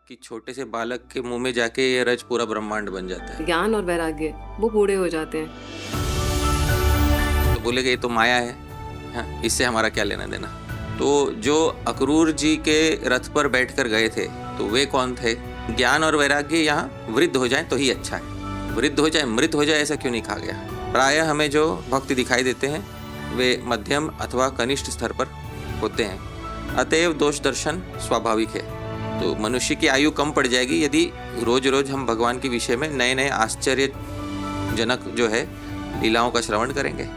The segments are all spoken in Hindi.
कि छोटे से बालक के मुंह में जाके ये रज पूरा ब्रह्मांड बन जाता है। ज्ञान और वैराग्य वो बूढ़े हो जाते हैं। तो बोलेगा ये तो माया है, हाँ, इससे हमारा क्या लेना देना। तो जो अक्रूर जी के रथ पर बैठकर गए थे तो वे कौन थे? ज्ञान और वैराग्य यहाँ वृद्ध हो जाए तो ही अच्छा है, वृद्ध हो जाए मृत हो जाए ऐसा क्यों नहीं कहा गया। प्रायः हमें जो भक्त दिखाई देते हैं वे मध्यम अथवा कनिष्ठ स्तर पर होते हैं, अतएव दोष दर्शन स्वाभाविक है। तो मनुष्य की आयु कम पड़ जाएगी यदि रोज रोज हम भगवान के विषय में नए नए आश्चर्यजनक जो है लीलाओं का श्रवण करेंगे।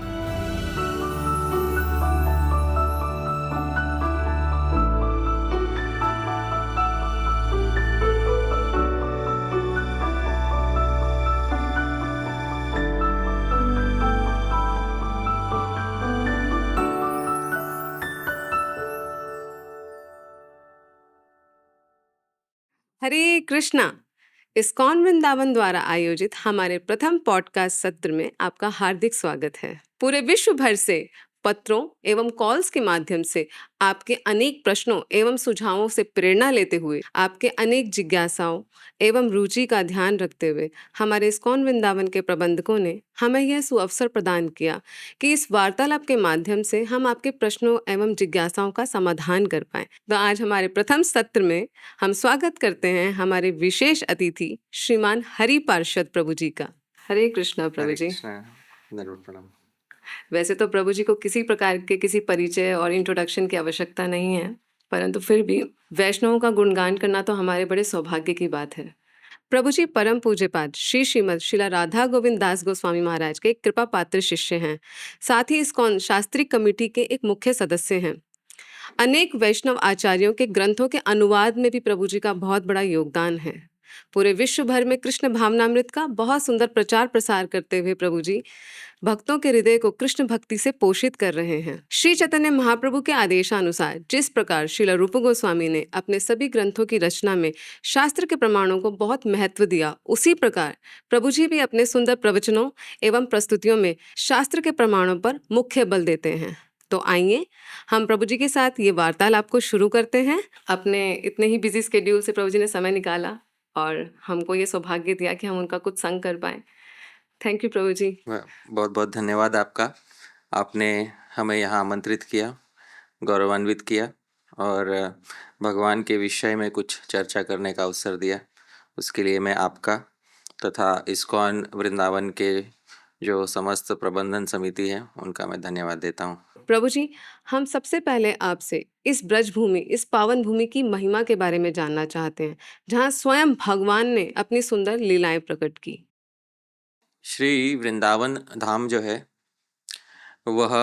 हरे कृष्णा। इस्कॉन वृंदावन द्वारा आयोजित हमारे प्रथम पॉडकास्ट सत्र में आपका हार्दिक स्वागत है। पूरे विश्व भर से पत्रों एवं कॉल्स के माध्यम से आपके अनेक प्रश्नों एवं सुझावों से प्रेरणा लेते हुए आपके अनेक जिज्ञासाओं एवं रुचि का ध्यान रखते हुए हमारे इस्कॉन वृंदावन के प्रबंधकों ने हमें यह सुअवसर प्रदान किया कि इस वार्तालाप के माध्यम से हम आपके प्रश्नों एवं जिज्ञासाओं का समाधान कर पाएं। तो आज हमारे प्रथम सत्र में हम स्वागत करते हैं हमारे विशेष अतिथि श्रीमान हरि पार्षद प्रभु जी का। हरे कृष्णा प्रभु जी। प्रणाम। वैसे तो प्रभु जी को किसी प्रकार के किसी परिचय और इंट्रोडक्शन की आवश्यकता नहीं है, परंतु फिर भी वैष्णवों का गुणगान करना तो हमारे बड़े सौभाग्य की बात है। प्रभु जी परम पूज्यपाद श्री श्रीमद शिला राधा गोविंद दास गोस्वामी महाराज के एक कृपा पात्र शिष्य हैं। साथ ही इस्कॉन शास्त्री कमेटी के एक मुख्य सदस्य हैं। अनेक वैष्णव आचार्यों के ग्रंथों के अनुवाद में भी प्रभु जी का बहुत बड़ा योगदान है। पूरे विश्व भर में कृष्ण भावनामृत का बहुत सुंदर प्रचार प्रसार करते हुए प्रभु जी भक्तों के हृदय को कृष्ण भक्ति से पोषित कर रहे हैं। श्री चैतन्य महाप्रभु के आदेशानुसार जिस प्रकार श्रील रूप गोस्वामी ने अपने सभी ग्रंथों की रचना में शास्त्र के प्रमाणों को बहुत महत्व दिया, उसी प्रकार प्रभु जी भी अपने सुंदर प्रवचनों एवं प्रस्तुतियों में शास्त्र के प्रमाणों पर मुख्य बल देते हैं। तो आइए हम प्रभु जी के साथ ये वार्तालाप को शुरू करते हैं। अपने इतने ही बिजी स्केड्यूल से प्रभु जी ने समय निकाला और हमको ये सौभाग्य दिया कि हम उनका कुछ संग कर पाए। थैंक यू प्रभु जी। बहुत बहुत धन्यवाद आपका। आपने हमें यहाँ आमंत्रित किया, गौरवान्वित किया और भगवान के विषय में कुछ चर्चा करने का अवसर दिया। उसके लिए मैं आपका तथा इस्कॉन वृंदावन के जो समस्त प्रबंधन समिति है उनका मैं धन्यवाद देता हूँ। प्रभु जी, हम सबसे पहले आपसे इस ब्रज भूमि, इस पावन भूमि की महिमा के बारे में जानना चाहते हैं, जहाँ स्वयं भगवान ने अपनी सुंदर लीलाएं प्रकट की। श्री वृंदावन धाम जो है वह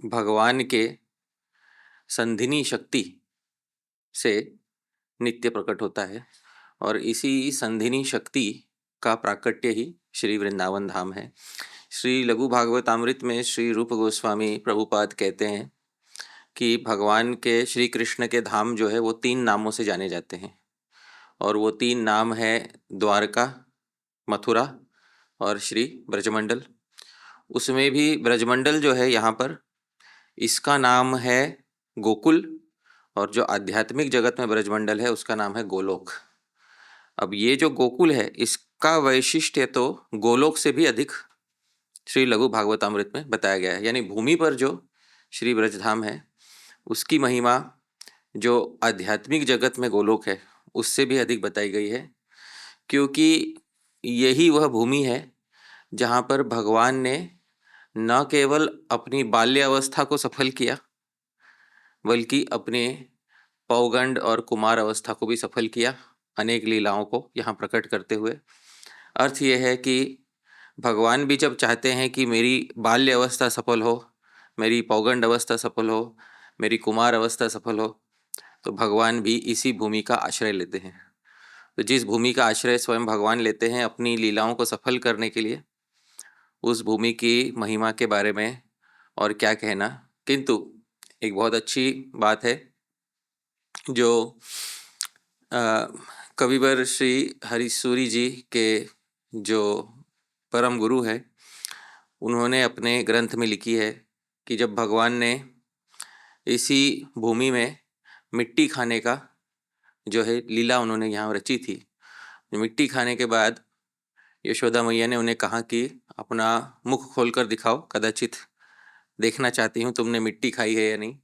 भगवान के संधिनी शक्ति से नित्य प्रकट होता है और इसी संधिनी शक्ति का प्राकट्य ही श्री वृंदावन धाम है। श्री लघु भागवतामृत में श्री रूप गोस्वामी प्रभुपाद कहते हैं कि भगवान के श्री कृष्ण के धाम जो है वो 3 नामों से जाने जाते हैं और वो 3 नाम है द्वारका, मथुरा और श्री ब्रजमंडल। उसमें भी ब्रजमंडल जो है यहाँ पर इसका नाम है गोकुल और जो आध्यात्मिक जगत में ब्रजमंडल है उसका नाम है गोलोक। अब ये जो गोकुल है इसका वैशिष्ट्य तो गोलोक से भी अधिक श्री लघु भागवतामृत में बताया गया है। यानी भूमि पर जो श्री ब्रजधाम है उसकी महिमा जो आध्यात्मिक जगत में गोलोक है उससे भी अधिक बताई गई है, क्योंकि यही वह भूमि है जहाँ पर भगवान ने न केवल अपनी बाल्यावस्था को सफल किया बल्कि अपने पौगंड और कुमार अवस्था को भी सफल किया, अनेक लीलाओं को यहाँ प्रकट करते हुए। अर्थ यह है कि भगवान भी जब चाहते हैं कि मेरी बाल्य अवस्था सफल हो, मेरी पौगंड अवस्था सफल हो, मेरी कुमार अवस्था सफल हो, तो भगवान भी इसी भूमि का आश्रय लेते हैं। तो जिस भूमि का आश्रय स्वयं भगवान लेते हैं अपनी लीलाओं को सफल करने के लिए, उस भूमि की महिमा के बारे में और क्या कहना। किंतु एक बहुत अच्छी बात है जो कविवर श्री हरिसूरी जी के जो परम गुरु है उन्होंने अपने ग्रंथ में लिखी है कि जब भगवान ने इसी भूमि में मिट्टी खाने का जो है लीला उन्होंने यहाँ रची थी। मिट्टी खाने के बाद यशोदा मैया ने उन्हें कहा कि अपना मुख खोलकर दिखाओ, कदाचित देखना चाहती हूँ तुमने मिट्टी खाई है या नहीं।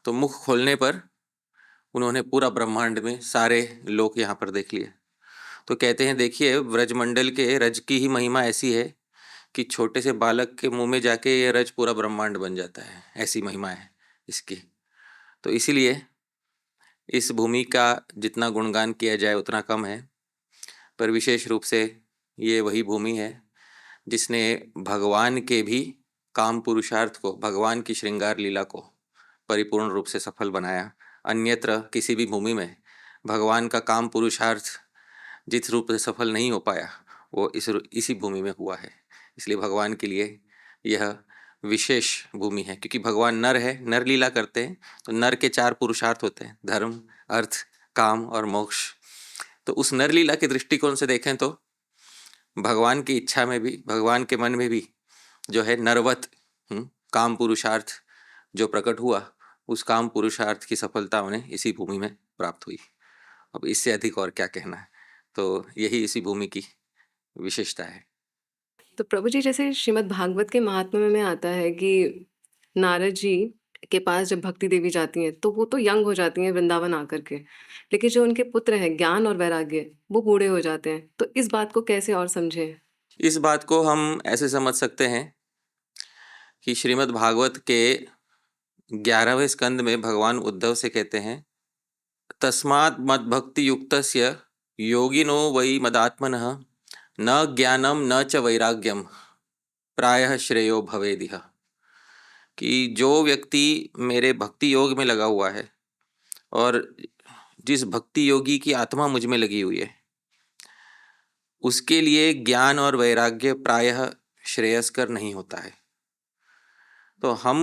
तो मुख खोलने पर उन्होंने पूरा ब्रह्मांड में सारे लोक यहाँ पर देख लिए। तो कहते हैं देखिए, व्रजमंडल के रज की ही महिमा ऐसी है कि छोटे से बालक के मुंह में जाके ये रज पूरा ब्रह्मांड बन जाता है, ऐसी महिमा है इसकी। तो इसीलिए इस भूमि का जितना गुणगान किया जाए उतना कम है। पर विशेष रूप से ये वही भूमि है जिसने भगवान के भी काम पुरुषार्थ को, भगवान की श्रृंगार लीला को परिपूर्ण रूप से सफल बनाया। अन्यत्र किसी भी भूमि में भगवान का काम पुरुषार्थ जिस रूप से सफल नहीं हो पाया वो इसी भूमि में हुआ है। इसलिए भगवान के लिए यह विशेष भूमि है, क्योंकि भगवान नर है, नर लीला करते हैं। तो नर के 4 पुरुषार्थ होते हैं, धर्म, अर्थ, काम और मोक्ष। तो उस नर लीला के दृष्टिकोण से देखें तो भगवान की इच्छा में भी, भगवान के मन में भी जो है नरवत काम पुरुषार्थ जो प्रकट हुआ, उस काम पुरुषार्थ की सफलता उन्हें इसी भूमि में प्राप्त हुई। अब इससे अधिक और क्या कहना है। तो यही इसी भूमि की विशेषता है। तो प्रभु जी, जैसे श्रीमद् भागवत के महात्म्य में आता है कि नारद जी के पास जब भक्ति देवी जाती हैं तो वो तो यंग हो जाती हैं वृंदावन आकर के, लेकिन जो उनके पुत्र हैं ज्ञान और वैराग्य वो बूढ़े हो जाते हैं। तो इस बात को कैसे और समझें? इस बात को हम ऐसे समझ सकते हैं कि श्रीमद् भागवत के 11वें स्कंद में भगवान उद्धव से कहते हैं, तस्मात् मद्भक्ति युक्तस्य योगिनो वै मदात्मनः न ज्ञानम न च वैराग्यम प्रायः श्रेयो भवेदिह। कि जो व्यक्ति मेरे भक्ति योग में लगा हुआ है और जिस भक्ति योगी की आत्मा मुझ में लगी हुई है, उसके लिए ज्ञान और वैराग्य प्रायः श्रेयस्कर नहीं होता है। तो हम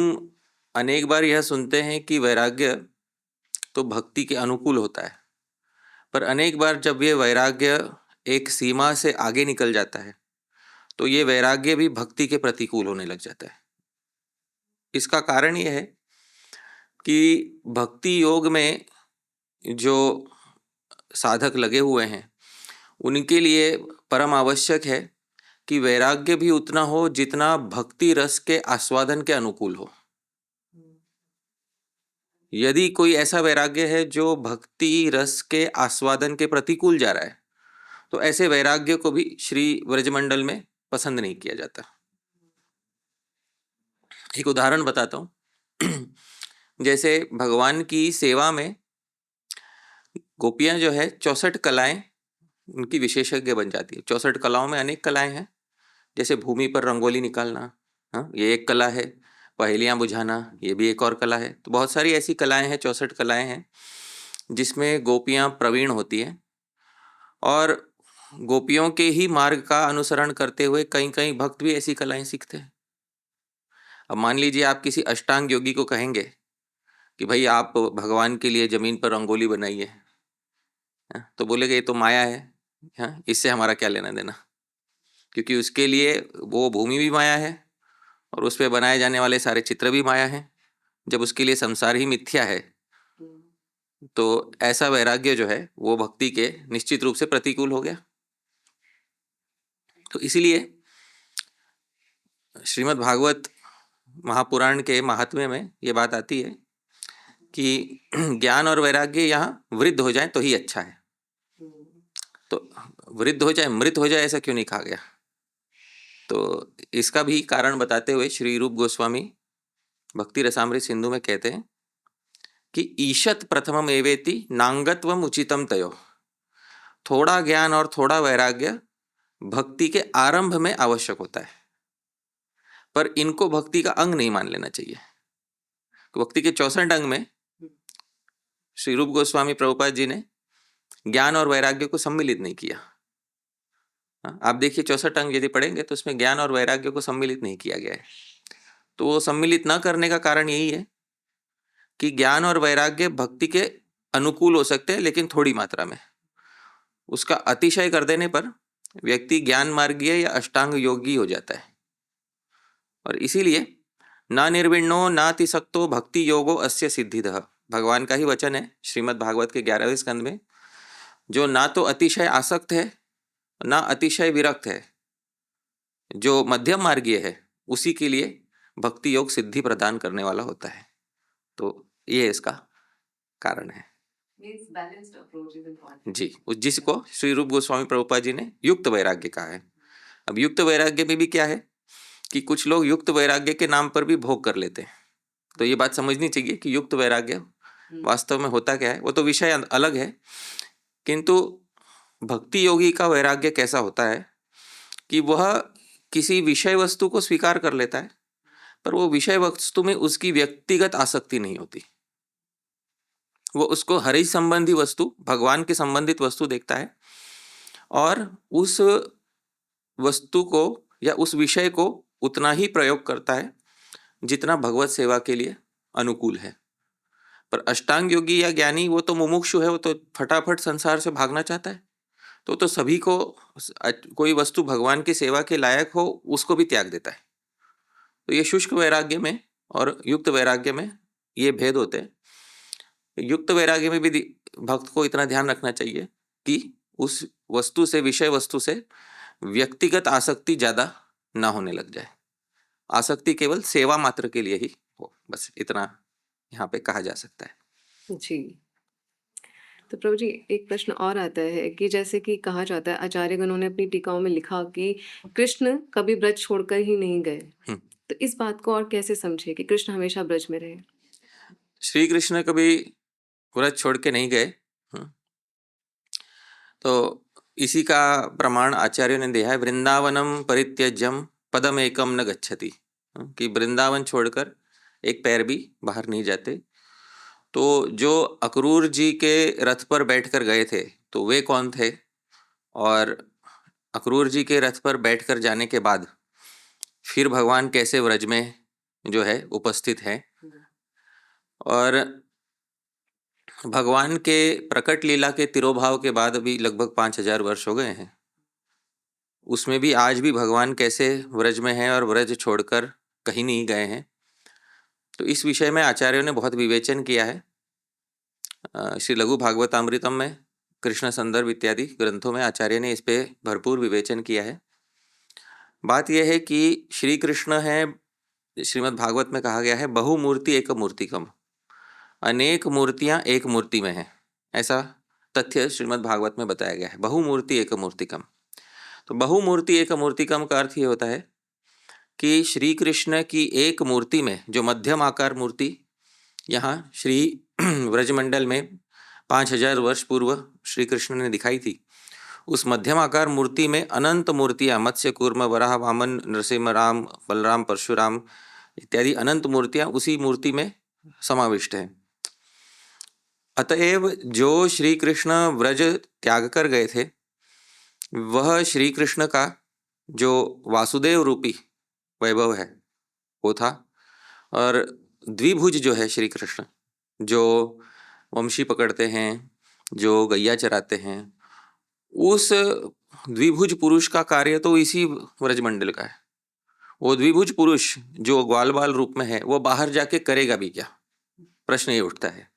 अनेक बार यह सुनते हैं कि वैराग्य तो भक्ति के अनुकूल होता है, पर अनेक बार जब ये वैराग्य एक सीमा से आगे निकल जाता है तो ये वैराग्य भी भक्ति के प्रतिकूल होने लग जाता है। इसका कारण ये है कि भक्ति योग में जो साधक लगे हुए हैं उनके लिए परम आवश्यक है कि वैराग्य भी उतना हो जितना भक्ति रस के आस्वादन के अनुकूल हो। यदि कोई ऐसा वैराग्य है जो भक्ति रस के आस्वादन के प्रतिकूल जा रहा है तो ऐसे वैराग्य को भी श्री व्रजमंडल में पसंद नहीं किया जाता। एक उदाहरण बताता हूँ। जैसे भगवान की सेवा में गोपियां जो है 64 कलाएं उनकी विशेषज्ञ बन जाती है। 64 कलाओं में अनेक कलाएं हैं, जैसे भूमि पर रंगोली निकालना, हाँ ये एक कला है। पहेलियां बुझाना, ये भी एक और कला है। तो बहुत सारी ऐसी कलाएं हैं, 64 कलाएं हैं जिसमें गोपियां प्रवीण होती हैं और गोपियों के ही मार्ग का अनुसरण करते हुए कई कई भक्त भी ऐसी कलाएं सीखते हैं। अब मान लीजिए आप किसी अष्टांग योगी को कहेंगे कि भाई आप भगवान के लिए जमीन पर रंगोली बनाइए, तो बोलेगे ये तो माया है, हाँ इससे हमारा क्या लेना देना। क्योंकि उसके लिए वो भूमि भी माया है और उस पर बनाए जाने वाले सारे चित्र भी माया हैं। जब उसके लिए संसार ही मिथ्या है तो ऐसा वैराग्य जो है वो भक्ति के निश्चित रूप से प्रतिकूल हो गया। तो इसीलिए श्रीमद् भागवत महापुराण के महात्म्य में ये बात आती है कि ज्ञान और वैराग्य यहाँ वृद्ध हो जाए तो ही अच्छा है। तो वृद्ध हो जाए, मृत हो जाए, ऐसा क्यों नहीं कहा गया? तो इसका भी कारण बताते हुए श्री रूप गोस्वामी भक्ति रसामृत सिंधु में कहते हैं कि ईशत प्रथमम एवेति नांगत्वम उचितम तयो। थोड़ा ज्ञान और थोड़ा वैराग्य भक्ति के आरंभ में आवश्यक होता है, पर इनको भक्ति का अंग नहीं मान लेना चाहिए। भक्ति के 64 अंग में श्री रूप गोस्वामी प्रभुपाद जी ने ज्ञान और वैराग्य को सम्मिलित नहीं किया। आप देखिए 64 अंग यदि पढ़ेंगे तो उसमें ज्ञान और वैराग्य को सम्मिलित नहीं किया गया है। तो वो सम्मिलित न करने का कारण यही है कि ज्ञान और वैराग्य भक्ति के अनुकूल हो सकते हैं, लेकिन थोड़ी मात्रा में। उसका अतिशय कर देने पर व्यक्ति ज्ञान मार्गीय या अष्टांग योगी हो जाता है। और इसीलिए ना निर्विण्णो नातिसक्तो भक्ति योगो अस्य सिद्धिदः, भगवान का ही वचन है श्रीमद् भागवत के 11वें स्कंद में। जो ना तो अतिशय आसक्त है ना अतिशय विरक्त है, जो मध्यम मार्गीय है, उसी के लिए भक्ति योग सिद्धि प्रदान करने वाला होता है। तो ये इसका कारण है जी, जिसको श्री रूप गोस्वामी प्रभुपाद जी ने युक्त वैराग्य कहा है। अब युक्त वैराग्य में भी क्या है कि कुछ लोग युक्त वैराग्य के नाम पर भी भोग कर लेते हैं। तो ये बात समझनी चाहिए कि युक्त वैराग्य वास्तव में होता क्या है, वो तो विषय अलग है। किंतु भक्ति योगी का वैराग्य कैसा होता है कि वह किसी विषय वस्तु को स्वीकार कर लेता है, पर वो विषय वस्तु में उसकी व्यक्तिगत आसक्ति नहीं होती। वो उसको हरि संबंधी वस्तु, भगवान के संबंधित वस्तु देखता है और उस वस्तु को या उस विषय को उतना ही प्रयोग करता है जितना भगवत सेवा के लिए अनुकूल है। पर अष्टांग योगी या ज्ञानी वो तो मुमुक्षु है, वो तो फटाफट संसार से भागना चाहता है। तो सभी को कोई वस्तु भगवान की सेवा के लायक हो उसको भी त्याग देता है। तो ये शुष्क वैराग्य में और युक्त वैराग्य में ये भेद होते हैं। युक्त वैराग्य में भी भक्त को इतना ध्यान रखना चाहिए कि उस वस्तु से, विषय वस्तु से व्यक्तिगत आसक्ति ज्यादा ना होने लग जाए। आसक्ति केवल सेवा मात्र के लिए ही हो, बस इतना यहाँ पे कहा जा सकता है जी। तो प्रभु जी, एक प्रश्न और आता है कि जैसे कि कहा जाता है, आचार्यगणों ने अपनी टीकाओं में लिखा कि कृष्ण कभी ब्रज छोड़कर ही नहीं गए। तो इस बात को और कैसे समझे कि कृष्ण हमेशा ब्रज में रहे? श्री कृष्ण कभी ब्रज छोड़ के नहीं गए। तो इसी का प्रमाण आचार्यों ने दिया है, वृंदावनम परित्यज्यम पदम एकम न गच्छति, कि वृंदावन छोड़कर एक पैर भी बाहर नहीं जाते। तो जो अक्रूर जी के रथ पर बैठकर गए थे तो वे कौन थे, और अक्रूर जी के रथ पर बैठकर जाने के बाद फिर भगवान कैसे व्रज में जो है उपस्थित है, और भगवान के प्रकट लीला के तिरोभाव के बाद अभी लगभग 5000 वर्ष हो गए हैं, उसमें भी आज भी भगवान कैसे व्रज में हैं और व्रज छोड़कर कहीं नहीं गए हैं। तो इस विषय में आचार्यों ने बहुत विवेचन किया है। श्री लघु भागवतामृतम में, कृष्ण संदर्भ इत्यादि ग्रंथों में आचार्य ने इस पे भरपूर विवेचन किया है। बात यह है कि श्री कृष्ण है, श्रीमद् भागवत में कहा गया है, बहुमूर्ति एक मूर्तिकम, अनेक मूर्तियां एक मूर्ति में हैं, ऐसा तथ्य श्रीमद् भागवत में बताया गया है। बहुमूर्ति एक मूर्तिकम, तो बहुमूर्ति एक मूर्तिकम का अर्थ ये होता है कि श्री कृष्ण की एक मूर्ति में, जो मध्यम आकार मूर्ति यहाँ श्री व्रजमंडल में 5000 वर्ष पूर्व श्री कृष्ण ने दिखाई थी, उस मध्यम आकार मूर्ति में अनंत मूर्तियां, मत्स्य कूर्म वराह वामन नरसिंह राम बलराम परशुराम इत्यादि अनंत मूर्तियां उसी मूर्ति में समाविष्ट है। अतएव जो श्री कृष्ण व्रज त्याग कर गए थे वह श्री कृष्ण का जो वासुदेव रूपी वैभव है वो था, और द्विभुज जो है श्री कृष्ण, जो वंशी पकड़ते हैं, जो गैया चराते हैं, उस द्विभुज पुरुष का कार्य तो इसी व्रजमंडल का है। वो द्विभुज पुरुष जो ग्वाल बाल रूप में है वो बाहर जाके करेगा भी क्या, प्रश्न ये उठता है।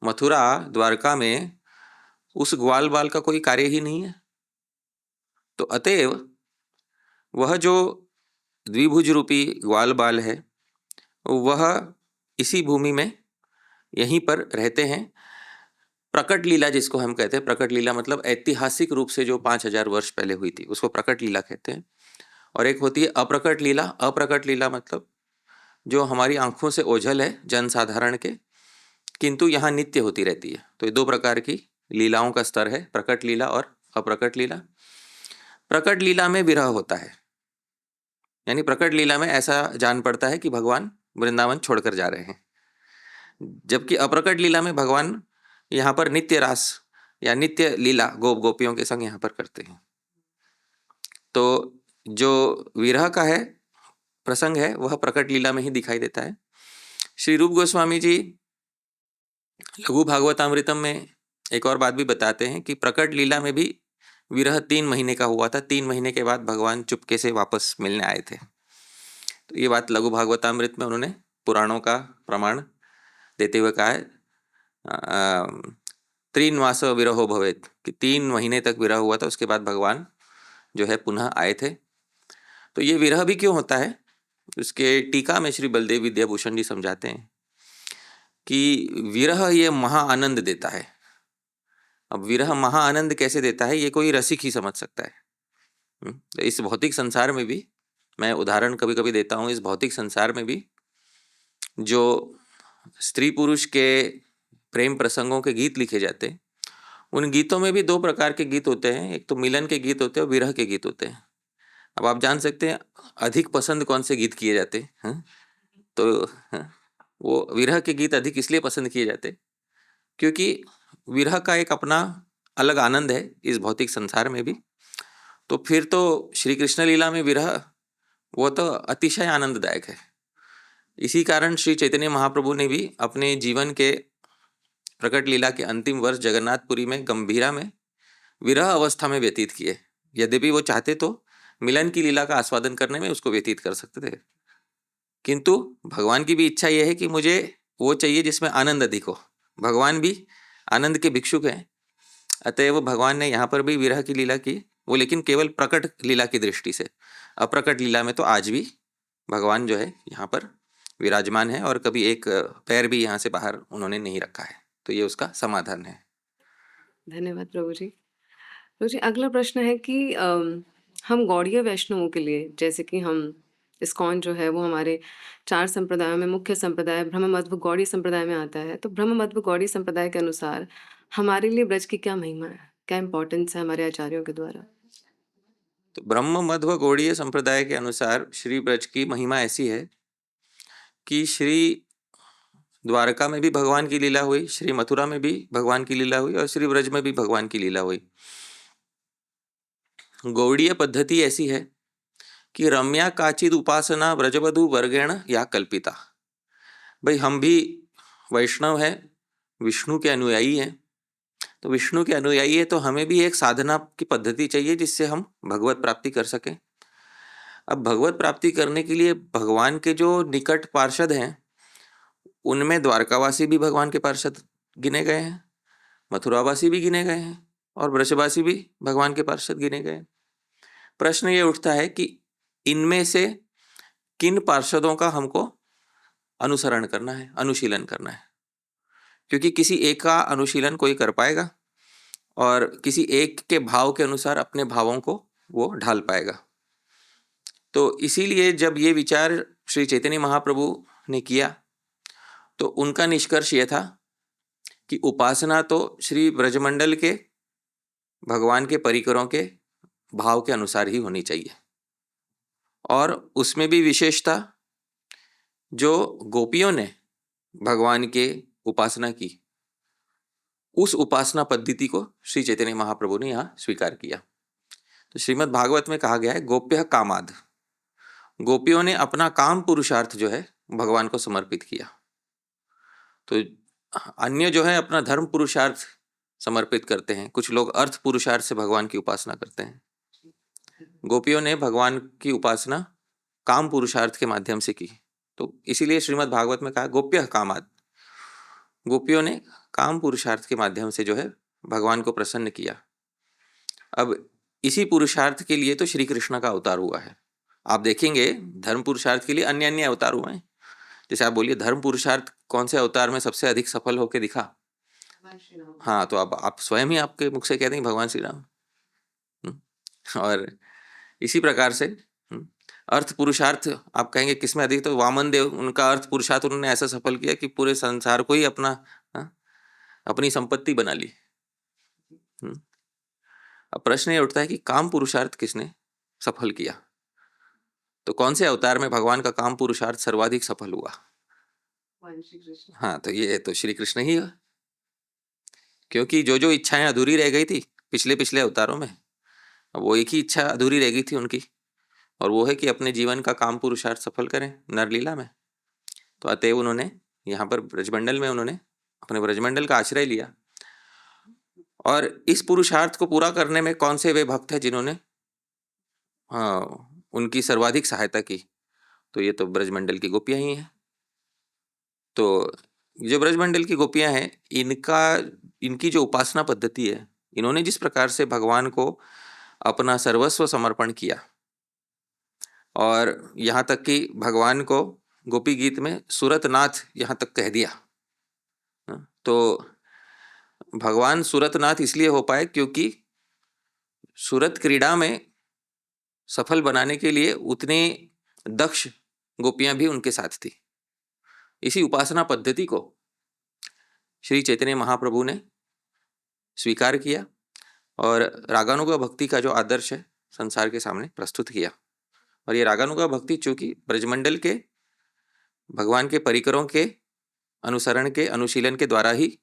मथुरा द्वारका में उस ग्वाल बाल का कोई कार्य ही नहीं है। तो अतएव वह जो द्विभुज रूपी ग्वाल बाल है वह इसी भूमि में यहीं पर रहते हैं। प्रकट लीला जिसको हम कहते हैं, प्रकट लीला मतलब ऐतिहासिक रूप से जो 5000 वर्ष पहले हुई थी उसको प्रकट लीला कहते हैं। और एक होती है अप्रकट लीला। अप्रकट लीला मतलब जो हमारी आंखों से ओझल है जन साधारण के, किंतु यहाँ नित्य होती रहती है। तो ये दो प्रकार की लीलाओं का स्तर है, प्रकट लीला और अप्रकट लीला। प्रकट लीला में विरह होता है, यानी प्रकट लीला में ऐसा जान पड़ता है कि भगवान वृंदावन छोड़कर जा रहे हैं, जबकि अप्रकट लीला में भगवान यहाँ पर नित्य रास या नित्य लीला गोप गोपियों के संग यहाँ पर करते हैं। तो जो विरह का है प्रसंग है वह प्रकट लीला में ही दिखाई देता है। श्री रूप गोस्वामी जी लघु भागवतामृतम में एक और बात भी बताते हैं कि प्रकट लीला में भी विरह 3 महीने का हुआ था। 3 महीने के बाद भगवान चुपके से वापस मिलने आए थे। तो ये बात लघु भागवतामृत में उन्होंने पुराणों का प्रमाण देते हुए कहा है। त्रीन्मास विरहो भवेत, कि 3 महीने तक विरह हुआ था, उसके बाद भगवान जो है पुनः आए थे। तो ये विरह भी क्यों होता है, उसके टीका में श्री बलदेव विद्याभूषण जी समझाते हैं कि विरह ये महा आनंद देता है। अब विरह महा आनंद कैसे देता है, ये कोई रसिक ही समझ सकता है। तो इस भौतिक संसार में भी, मैं उदाहरण कभी कभी देता हूँ, इस भौतिक संसार में भी जो स्त्री पुरुष के प्रेम प्रसंगों के गीत लिखे जाते हैं, उन गीतों में भी 2 प्रकार के गीत होते हैं। एक तो मिलन के गीत होते हैं और विरह के गीत होते हैं। अब आप जान सकते हैं अधिक पसंद कौन से गीत किए जाते हैं, हाँ? तो हाँ, वो विरह के गीत अधिक इसलिए पसंद किए जाते क्योंकि विरह का एक अपना अलग आनंद है इस भौतिक संसार में भी। तो फिर तो श्री कृष्ण लीला में विरह वो तो अतिशय आनंददायक है। इसी कारण श्री चैतन्य महाप्रभु ने भी अपने जीवन के प्रकट लीला के अंतिम वर्ष जगन्नाथपुरी में गंभीरा में विरह अवस्था में व्यतीत किए। यद्यपि वो चाहते तो मिलन की लीला का आस्वादन करने में उसको व्यतीत कर सकते थे, किंतु भगवान की भी इच्छा यह है कि मुझे वो चाहिए जिसमें आनंद अधिक हो। भगवान भी आनंद के भिक्षुक हैं, अतएव भगवान ने यहाँ पर भी विरह की लीला की, वो लेकिन केवल प्रकट लीला की दृष्टि से। अप्रकट लीला में तो आज भी भगवान जो है यहाँ पर विराजमान है और कभी एक पैर भी यहाँ से बाहर उन्होंने नहीं रखा है। तो ये उसका समाधान है। धन्यवाद प्रभु जी। प्रभु जी, अगला प्रश्न है कि हम गौड़ीय वैष्णवों के लिए, जैसे कि हम इस्कॉन जो है वो हमारे 4 संप्रदायों में मुख्य संप्रदाय ब्रह्ममध्व गौड़ी संप्रदाय में आता है। तो ब्रह्ममध्व गौड़ी संप्रदाय के अनुसार हमारे लिए ब्रज की क्या महिमा है, क्या इम्पोर्टेंस है हमारे आचार्यों के द्वारा? तो ब्रह्म मध्व गौड़ीय संप्रदाय के अनुसार श्री ब्रज की महिमा ऐसी है कि श्री द्वारका में भी भगवान की लीला हुई, श्री मथुरा में भी भगवान की लीला हुई और श्री ब्रज में भी भगवान की लीला हुई। गौड़ीय पद्धति ऐसी है कि रम्या काचिद उपासना ब्रजवधु वर्गेण या कल्पिता। भाई हम भी वैष्णव हैं, विष्णु के अनुयायी हैं, तो विष्णु के अनुयायी है तो हमें भी एक साधना की पद्धति चाहिए जिससे हम भगवत प्राप्ति कर सकें। अब भगवत प्राप्ति करने के लिए भगवान के जो निकट पार्षद हैं उनमें द्वारकावासी भी भगवान के पार्षद गिने गए हैं, मथुरावासी भी गिने गए हैं और ब्रजवासी भी भगवान के पार्षद गिने गए हैं। प्रश्न ये उठता है कि इनमें से किन पार्षदों का हमको अनुसरण करना है, अनुशीलन करना है, क्योंकि किसी एक का अनुशीलन कोई कर पाएगा और किसी एक के भाव के अनुसार अपने भावों को वो ढाल पाएगा। तो इसीलिए जब ये विचार श्री चैतन्य महाप्रभु ने किया तो उनका निष्कर्ष ये था कि उपासना तो श्री ब्रजमंडल के भगवान के परिकरों के भाव के अनुसार ही होनी चाहिए, और उसमें भी विशेषता जो गोपियों ने भगवान के उपासना की, उस उपासना पद्धति को श्री चैतन्य महाप्रभु ने यहाँ स्वीकार किया। तो श्रीमद् भागवत में कहा गया है गोप्य कामाद, गोपियों ने अपना काम पुरुषार्थ जो है भगवान को समर्पित किया। तो अन्य जो है अपना धर्म पुरुषार्थ समर्पित करते हैं, कुछ लोग अर्थ पुरुषार्थ से भगवान की उपासना करते हैं। गोपियों ने भगवान की उपासना काम पुरुषार्थ के माध्यम से की, तो इसीलिए श्रीमद् भागवत में कहा गोप्य कामाद, गोपियों ने काम पुरुषार्थ के माध्यम से जो है भगवान को प्रसन्न किया। अब इसी पुरुषार्थ के लिए तो श्री कृष्ण का अवतार हुआ है। आप देखेंगे धर्म पुरुषार्थ के लिए अन्य अन्य अवतार हुए हैं। जैसे आप बोलिए धर्म पुरुषार्थ कौन से अवतार में सबसे अधिक सफल होकर दिखा? हाँ, तो अब आप स्वयं ही आपके मुख से कहते हैं भगवान श्री राम। और इसी प्रकार से अर्थ पुरुषार्थ आप कहेंगे किसमें अधिक, तो वामन देव, उनका अर्थ पुरुषार्थ उन्होंने ऐसा सफल किया कि पूरे संसार को ही अपनी संपत्ति बना ली। अब प्रश्न ये उठता है कि काम पुरुषार्थ किसने सफल किया? तो कौन से अवतार में भगवान का काम पुरुषार्थ सर्वाधिक सफल हुआ? हाँ, तो ये तो श्री कृष्ण ही है, क्योंकि जो जो इच्छाएं अधूरी रह गई थी पिछले पिछले अवतारों में, वो एक ही इच्छा अधूरी रह गई थी उनकी, और वो है कि अपने जीवन का काम पुरुषार्थ सफल करें नरलीला में। तो अतएव उन्होंने यहाँ पर ब्रजमंडल में उन्होंने अपने ब्रजमंडल का आश्रय लिया, और इस पुरुषार्थ को पूरा करने में कौन से वे भक्त हैं जिन्होंने उनकी सर्वाधिक सहायता की? तो ये तो ब्रजमंडल की गोपियां ही हैं। तो जो ब्रजमंडल की गोपियां हैं, इनका इनकी जो उपासना पद्धति है, इन्होंने जिस प्रकार से भगवान को अपना सर्वस्व समर्पण किया, और यहाँ तक कि भगवान को गोपी गीत में सूरतनाथ यहाँ तक कह दिया। तो भगवान सूरतनाथ इसलिए हो पाए क्योंकि सूरत क्रीड़ा में सफल बनाने के लिए उतने दक्ष गोपियां भी उनके साथ थी। इसी उपासना पद्धति को श्री चैतन्य महाप्रभु ने स्वीकार किया और रागानुगा भक्ति का जो आदर्श है संसार के सामने प्रस्तुत किया। और ये रागानुगा भक्ति चूंकि ब्रजमंडल के भगवान के परिकरों के अनुसरण के अनुशीलन के द्वारा ही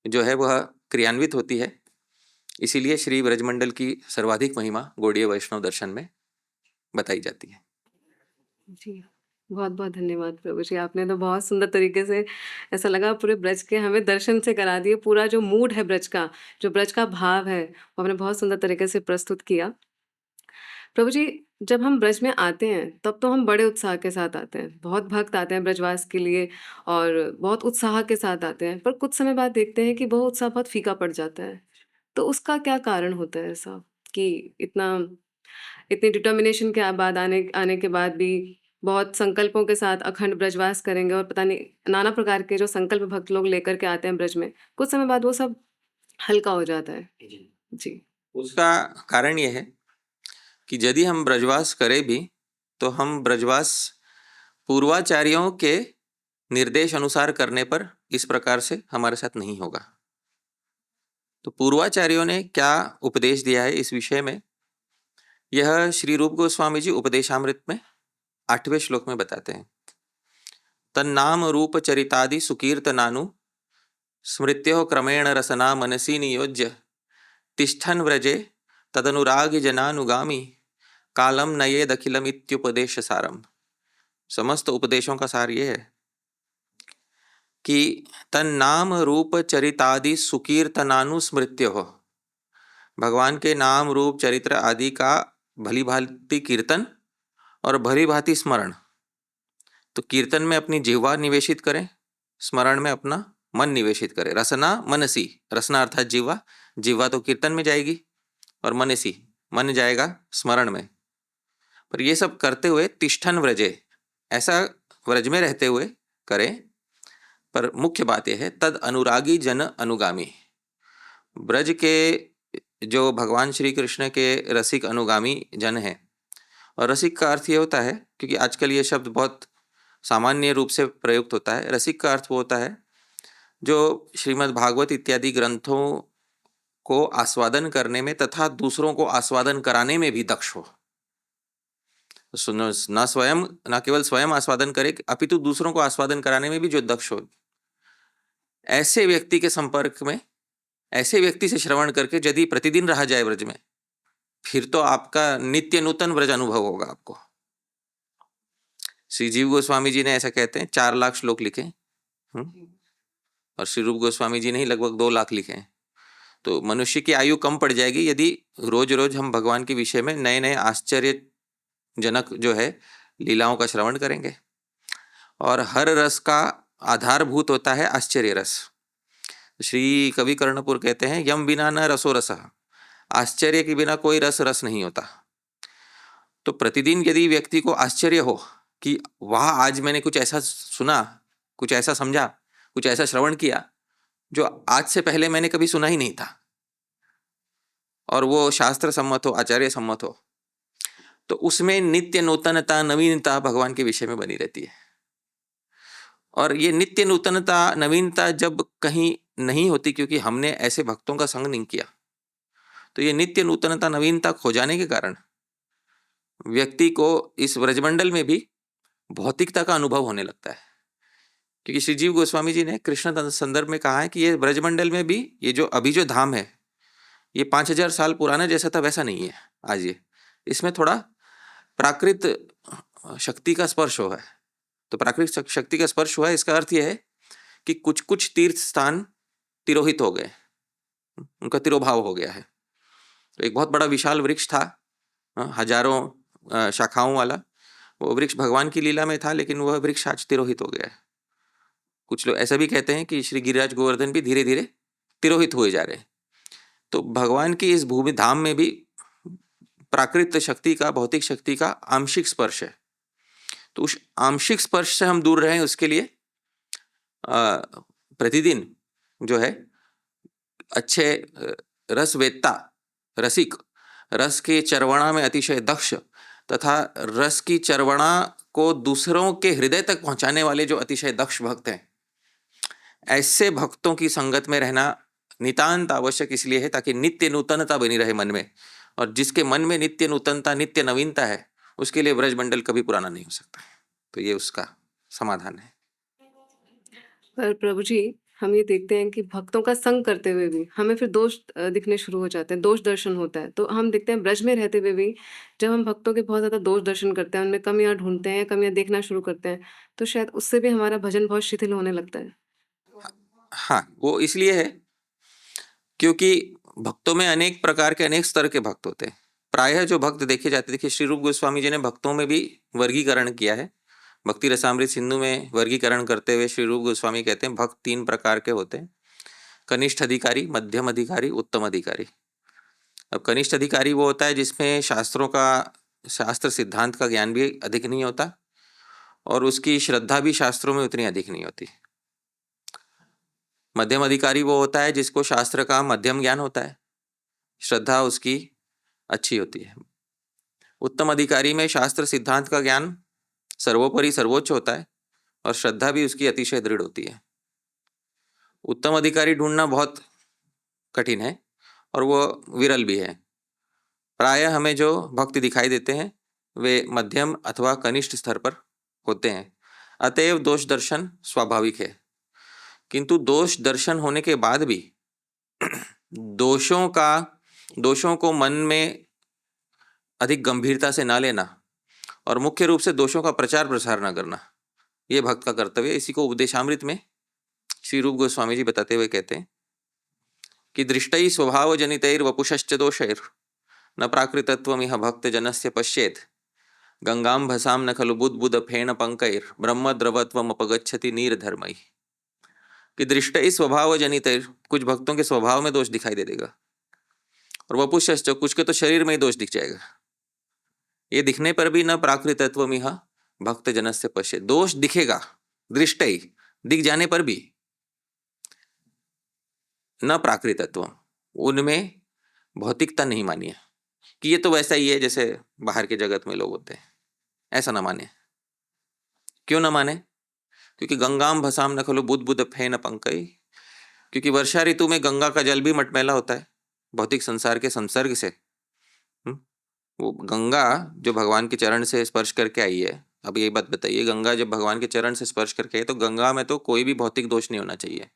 जो है वह क्रियान्वित होती है, इसीलिए श्री ब्रजमंडल की सर्वाधिक महिमा गौड़ीय वैष्णव दर्शन में बताई जाती है। जी, बहुत-बहुत धन्यवाद प्रभु जी। आपने तो बहुत सुंदर तरीके से, ऐसा लगा पूरे ब्रज के हमें दर्शन से करा दिए। पूरा जो मूड है ब्रज का, जो ब्रज का भाव है, वो आपने बहुत सुंदर तरीके से प्रस्तुत किया। प्रभु जी, जब हम ब्रज में आते हैं, तब तो हम बड़े उत्साह के साथ आते हैं। बहुत भक्त आते हैं ब्रजवास के लिए और बहुत उत्साह के साथ आते हैं, पर कुछ समय बाद देखते हैं कि वो उत्साह बहुत फीका पड़ जाता है। तो उसका क्या कारण होता है ऐसा कि इतना इतनी डिटर्मिनेशन के बाद आने आने के बाद भी बहुत संकल्पों के साथ अखंड ब्रजवास करेंगे और पता नहीं नाना प्रकार के जो संकल्प भक्त लोग लेकर के आते हैं ब्रज में, कुछ समय बाद वो सब हल्का हो जाता है। जी। उसका कारण यह है कि यदि हम ब्रजवास करें भी तो हम ब्रजवास पूर्वाचार्यों के निर्देश अनुसार करने पर इस प्रकार से हमारे साथ नहीं होगा। तो पूर्वाचार्यों ने क्या उपदेश दिया है इस विषय में, यह श्री रूप गोस्वामी जी उपदेशामृत में 8वें श्लोक में बताते हैं। तन्नाम रूप चरितादि सुकीर्तनानु स्मृत्यो क्रमेण रसना मनसी नियोज्य तिष्ठन् व्रजे तदनुराग जनानुगामी कालम नयेद अखिलम इत्युपदेश सारम। समस्त उपदेशों का सार ये है कि तन्नाम रूप चरितादि सुकीर्तनानुस्मृत्यो, भगवान के नाम रूप चरित्र आदि का भली भांति कीर्तन और भली भांति स्मरण। तो कीर्तन में अपनी जिह्वा निवेशित करें, स्मरण में अपना मन निवेशित करें। रसना मनसी, रसना अर्थात जिह्वा, जिह्वा तो कीर्तन में जाएगी, और मनसी मन जाएगा स्मरण में। पर ये सब करते हुए तिष्ठन व्रजे, ऐसा व्रज में रहते हुए करें। पर मुख्य बात यह है तद अनुरागी जन अनुगामी, ब्रज के जो भगवान श्री कृष्ण के रसिक अनुगामी जन हैं। और रसिक का अर्थ ये होता है, क्योंकि आजकल ये शब्द बहुत सामान्य रूप से प्रयुक्त होता है, रसिक का अर्थ वो होता है जो श्रीमद् भागवत इत्यादि ग्रंथों को आस्वादन करने में तथा दूसरों को आस्वादन कराने में भी दक्ष हो। न स्वयं, न केवल स्वयं आस्वादन करे, अपितु दूसरों को आस्वादन कराने में भी जो दक्ष हो, ऐसे व्यक्ति के संपर्क में, ऐसे व्यक्ति से श्रवण करके यदि प्रतिदिन रहा जाए ब्रज में, फिर तो आपका नित्य नूतन ब्रज अनुभव होगा आपको। श्री जीव गोस्वामी जी ने ऐसा कहते हैं 4 लाख श्लोक लिखे, और श्री रूप गोस्वामी जी ने ही लगभग 2 लाख लिखे हैं। तो मनुष्य की आयु कम पड़ जाएगी यदि रोज रोज हम भगवान के विषय में नए नए आश्चर्यजनक जो है लीलाओं का श्रवण करेंगे। और हर रस का आधारभूत होता है आश्चर्य रस। श्री कवि कर्णपुर कहते हैं यम बिना न रसो रस, आश्चर्य के बिना कोई रस नहीं होता। तो प्रतिदिन यदि व्यक्ति को आश्चर्य हो कि वाह, आज मैंने कुछ ऐसा सुना, कुछ ऐसा समझा, कुछ ऐसा श्रवण किया जो आज से पहले मैंने कभी सुना ही नहीं था, और वो शास्त्र सम्मत हो, आचार्य सम्मत हो, तो उसमें नित्य नूतनता, नवीनता भगवान के विषय में बनी रहती है। और ये नित्य नूतनता, नवीनता जब कहीं नहीं होती क्योंकि हमने ऐसे भक्तों का संग नहीं किया, तो ये नित्य नूतनता, नवीनता खो जाने के कारण व्यक्ति को इस ब्रजमंडल में भी भौतिकता का अनुभव होने लगता है। क्योंकि श्री जीव गोस्वामी जी ने कृष्ण संदर्भ में कहा है कि ये ब्रजमंडल में भी ये जो अभी जो धाम है, ये 5000 साल पुराना जैसा था वैसा नहीं है आज। ये इसमें थोड़ा प्राकृत शक्ति का स्पर्श हुआ है। तो प्राकृतिक शक्ति का स्पर्श हुआ है, इसका अर्थ यह है कि कुछ कुछ तीर्थ स्थान तिरोहित हो गए, उनका तिरोभाव हो गया है। तो एक बहुत बड़ा विशाल वृक्ष था, हजारों शाखाओं वाला, वो वृक्ष भगवान की लीला में था, लेकिन वह वृक्ष आज तिरोहित हो गया है। कुछ लोग ऐसा भी कहते हैं कि श्री गिरिराज गोवर्धन भी धीरे धीरे तिरोहित हुए जा रहे हैं। तो भगवान की इस भूमि धाम में भी प्राकृत शक्ति का, भौतिक शक्ति का आंशिक स्पर्श है। तो उस आंशिक स्पर्श से हम दूर रहें, उसके लिए प्रतिदिन जो है अच्छे रसवेत्ता, रसिक, रस के चरवणा में अतिशय दक्ष तथा रस की चरवणा को दूसरों के हृदय तक पहुंचाने वाले जो अतिशय दक्ष भक्त हैं, ऐसे भक्तों की संगत में रहना नितांत आवश्यक इसलिए है ताकि नित्य नूतनता बनी रहे मन में, और जिसके मन में नित्य नूतनता, नित्य नवीनता है, उसके लिए ब्रजमंडल कभी पुराना नहीं हो सकता। तो ये उसका समाधान है। पर प्रभु जी, हम ये देखते हैं कि भक्तों का संग करते हुए भी हमें फिर दोष दिखने शुरू हो जाते हैं, दोष दर्शन होता है। तो हम देखते हैं ब्रज में रहते हुए भी जब हम भक्तों के बहुत ज़्यादा दोष दर्शन करते हैं, उनमें कमियाँ ढूँढते हैं, कमियाँ देखना शुरू करते हैं, तो शायद उससे भी हमारा भजन बहुत शिथिल होने लगता है। हाँ, वो इसलिए है क्योंकि भक्तों में अनेक प्रकार के, अनेक स्तर के भक्त होते हैं। प्रायः जो भक्त देखे जाते, देखिए श्री रूप गोस्वामी जी ने भक्तों में भी वर्गीकरण किया है। भक्ति रसामृत सिंधु में वर्गीकरण करते हुए श्री रूप गोस्वामी कहते हैं भक्त 3 प्रकार के होते हैं: कनिष्ठ अधिकारी, मध्यम अधिकारी, उत्तम अधिकारी। अब कनिष्ठ अधिकारी वो होता है जिसमें शास्त्रों का, शास्त्र सिद्धांत का ज्ञान भी अधिक नहीं होता और उसकी श्रद्धा भी शास्त्रों में उतनी अधिक नहीं होती। मध्यम अधिकारी वो होता है जिसको शास्त्र का मध्यम ज्ञान होता है, श्रद्धा उसकी अच्छी होती है। उत्तम अधिकारी में शास्त्र सिद्धांत का ज्ञान सर्वोपरि सर्वोच्च होता है और श्रद्धा भी उसकी अतिशय दृढ़ होती है। उत्तम अधिकारी ढूंढना बहुत कठिन है और वो विरल भी है। प्रायः हमें जो भक्त दिखाई देते हैं वे मध्यम अथवा कनिष्ठ स्तर पर होते हैं। अतएव दोष दर्शन स्वाभाविक है, किंतु दोष दर्शन होने के बाद भी दोषों को मन में अधिक गंभीरता से ना लेना और मुख्य रूप से दोषों का प्रचार प्रसार न करना, ये भक्त का कर्तव्य है। इसी को उपदेशामृत में श्री रूप गोस्वामी जी बताते हुए कहते हैं कि दृष्टै स्वभाव जनितैर वपुषश्च दोषैर न प्राकृतत्वमिह भक्त जनस्य पश्येत गंगाम भसाम न खलु बुद्बुद फेण पंकैर ब्रह्म द्रवत्वम अपगच्छति नीरधर्मई। कि दृष्टै स्वभाव जनितैर, कुछ भक्तों के स्वभाव में दोष दिखाई दे देगा, और वपुषश्च, कुछ के तो शरीर में ही दोष दिख जाएगा। ये दिखने पर भी न प्राकृतत्वमिह भक्त जनस्य पश्येत, दोष दिखेगा, दृष्टै दिख जाने पर भी न प्राकृतत्व, उनमें भौतिकता नहीं मानिए कि ये तो वैसा ही है जैसे बाहर के जगत में लोग होते हैं, ऐसा ना माने। क्यों ना माने? क्योंकि गंगाम भसाम न खलु बुद्बुद फेन पंकई, क्योंकि वर्षा ऋतु में गंगा का जल भी मटमैला होता है भौतिक संसार के संसर्ग से। वो गंगा जो भगवान के चरण से स्पर्श करके आई है, अब ये बात बताइए, गंगा जब भगवान के चरण से स्पर्श करके आई तो गंगा में तो कोई भी भौतिक दोष नहीं होना चाहिए।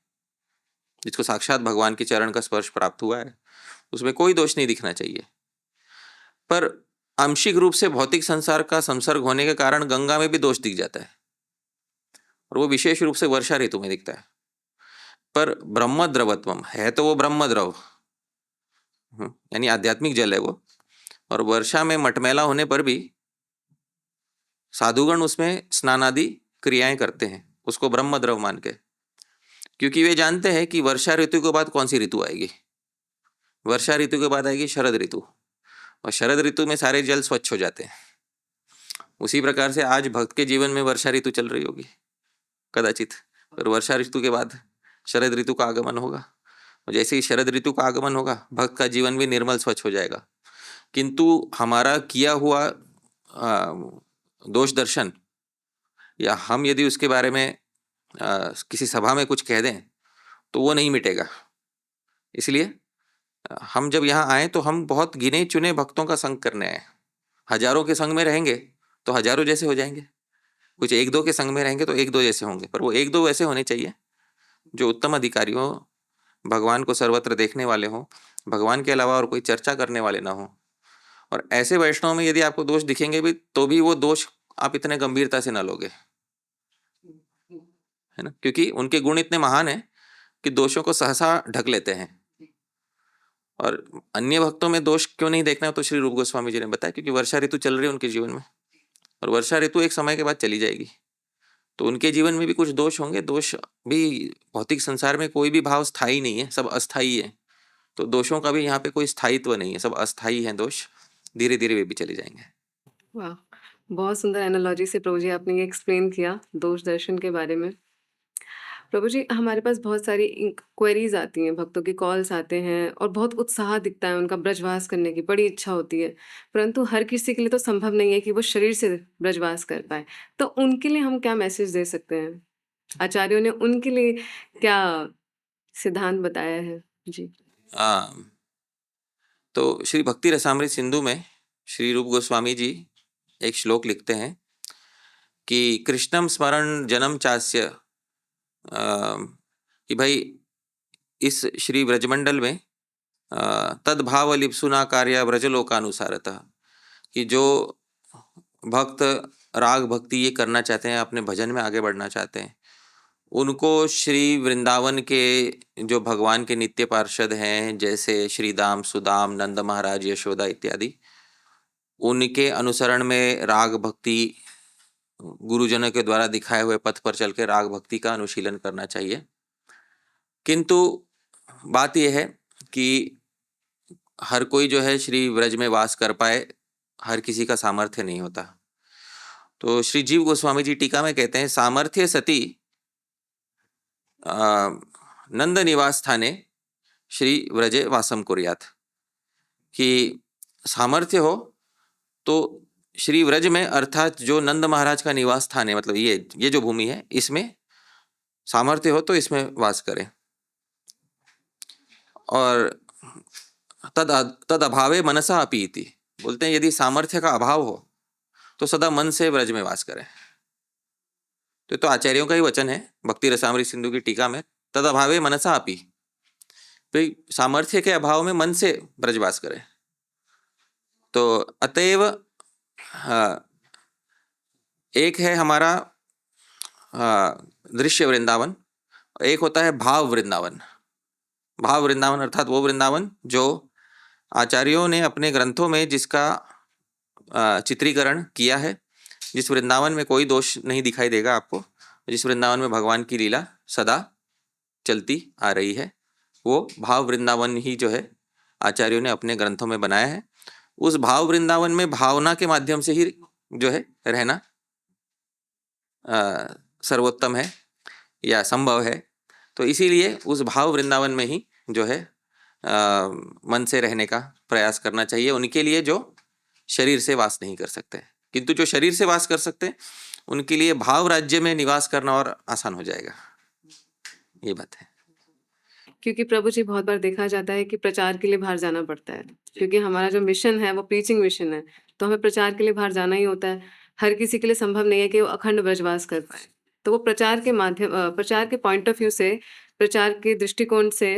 जिसको साक्षात भगवान के चरण का स्पर्श प्राप्त हुआ है उसमें कोई दोष नहीं दिखना चाहिए। पर आंशिक रूप से भौतिक संसार का संसर्ग होने के कारण गंगा में भी दोष दिख जाता है, और वो विशेष रूप से वर्षा ऋतु में दिखता है। पर ब्रह्म द्रवत्वम है तो वो ब्रह्म द्रव यानी आध्यात्मिक जल है वो, और वर्षा में मटमैला होने पर भी साधुगण उसमें स्नान आदि क्रियाएं करते हैं उसको ब्रह्म द्रव मान के, क्योंकि वे जानते हैं कि वर्षा ऋतु के बाद कौन सी ऋतु आएगी। वर्षा ऋतु के बाद आएगी शरद ऋतु, और शरद ऋतु में सारे जल स्वच्छ हो जाते हैं। उसी प्रकार से आज भक्त के जीवन में वर्षा ऋतु चल रही होगी कदाचित, पर वर्षा ऋतु के बाद शरद ऋतु का आगमन होगा, और जैसे ही शरद ऋतु का आगमन होगा भक्त का जीवन भी निर्मल स्वच्छ हो जाएगा। किंतु हमारा किया हुआ दोष दर्शन, या हम यदि उसके बारे में किसी सभा में कुछ कह दें तो वो नहीं मिटेगा। इसलिए हम जब यहाँ आए तो हम बहुत गिने चुने भक्तों का संग करने आए। हजारों के संग में रहेंगे तो हजारों जैसे हो जाएंगे, कुछ एक दो के संग में रहेंगे तो एक दो जैसे होंगे, पर वो एक दो ऐसे होने चाहिए जो उत्तम अधिकारी हो, भगवान को सर्वत्र देखने वाले हों, भगवान के अलावा और कोई चर्चा करने वाले ना हो। और ऐसे वैष्णव में यदि आपको दोष दिखेंगे भी तो भी वो दोष आप इतने गंभीरता से ना लोगे, है ना, क्योंकि उनके गुण इतने महान हैं कि दोषों को सहसा ढक लेते हैं। और अन्य भक्तों में दोष क्यों नहीं देखना, तो श्री रूप गोस्वामी जी ने बताया क्योंकि वर्षा ऋतु चल रही है उनके जीवन में, और वर्षा ऋतु एक समय के बाद चली जाएगी। तो उनके जीवन में भी कुछ दोष होंगे। दोष भी, भौतिक संसार में कोई भी भाव स्थायी नहीं है, सब अस्थाई है। तो दोषों का भी यहाँ पे कोई स्थायित्व नहीं है, सब अस्थाई हैं दोष, धीरे धीरे वे भी चले जाएंगे। वाह! बहुत सुंदर एनालॉजी से प्रभु जी आपने ये एक्सप्लेन किया दोष दर्शन के बारे में। प्रभु जी, हमारे पास बहुत सारी क्वेरीज आती हैं, भक्तों की कॉल्स आते हैं और बहुत उत्साह दिखता है उनका, ब्रजवास करने की बड़ी इच्छा होती है, परंतु हर किसी के लिए तो संभव नहीं है कि वो शरीर से ब्रजवास कर पाए। तो उनके लिए हम क्या मैसेज दे सकते हैं? आचार्यों ने उनके लिए क्या सिद्धांत बताया है? जी। आ, तो श्री भक्ति रसामृत सिंधु में श्री रूप गोस्वामी जी एक श्लोक लिखते हैं कि कृष्णम स्मरण जन्म चास्य, कि भाई इस श्री ब्रजमंडल में तद्भाव लिप्सुना कार्य ब्रजलोकानुसारतः, कि जो भक्त राग भक्ति ये करना चाहते हैं, अपने भजन में आगे बढ़ना चाहते हैं, उनको श्री वृंदावन के जो भगवान के नित्य पार्षद हैं, जैसे श्री दाम, सुदाम, नंद महाराज, यशोदा इत्यादि, उनके अनुसरण में राग भक्ति, गुरुजनों के द्वारा दिखाए हुए पथ पर चल के राग भक्ति का अनुशीलन करना चाहिए। किंतु बात यह है कि हर कोई जो है श्री व्रज में वास कर पाए, हर किसी का सामर्थ्य नहीं होता। तो श्री जीव गोस्वामी जी टीका में कहते हैं, सामर्थ्य सती नंद निवास स्थाने श्री व्रजे वासम कुर्यात, कि सामर्थ्य हो तो श्री व्रज में, अर्थात जो नंद महाराज का निवास स्थान है, मतलब ये जो भूमि है, इसमें सामर्थ्य हो तो इसमें वास करें। और तद अभावे मनसा अपि इति, बोलते हैं यदि सामर्थ्य का अभाव हो तो सदा मन से व्रज में वास करें। तो आचार्यों का ही वचन है भक्ति रसामृत सिंधु की टीका में, तद अभावे मनसा अपि, भाई सामर्थ्य के अभाव में मन से ब्रजवास करें। तो अतएव एक है हमारा दृश्य वृंदावन, एक होता है भाव वृंदावन। भाव वृंदावन अर्थात वो वृंदावन जो आचार्यों ने अपने ग्रंथों में जिसका चित्रीकरण किया है, जिस वृंदावन में कोई दोष नहीं दिखाई देगा आपको, जिस वृंदावन में भगवान की लीला सदा चलती आ रही है, वो भाव वृंदावन ही जो है आचार्यों ने अपने ग्रंथों में बनाया है। उस भाव वृंदावन में भावना के माध्यम से ही जो है रहना सर्वोत्तम है या संभव है। तो इसीलिए उस भाव वृंदावन में ही जो है मन से रहने का प्रयास करना चाहिए उनके लिए जो शरीर से वास नहीं कर सकते। किंतु जो शरीर से वास कर सकते हैं उनके लिए भाव राज्य में निवास करना और आसान हो जाएगा, ये बात है। क्योंकि प्रभु जी बहुत बार देखा जाता है कि प्रचार के लिए बाहर जाना पड़ता है, क्योंकि हमारा जो मिशन है वो प्रीचिंग मिशन है, तो हमें प्रचार के लिए बाहर जाना ही होता है। हर किसी के लिए संभव नहीं है कि वो अखंड ब्रजवास कर पाए। तो वो प्रचार के माध्यम प्रचार के पॉइंट ऑफ व्यू से, प्रचार के दृष्टिकोण से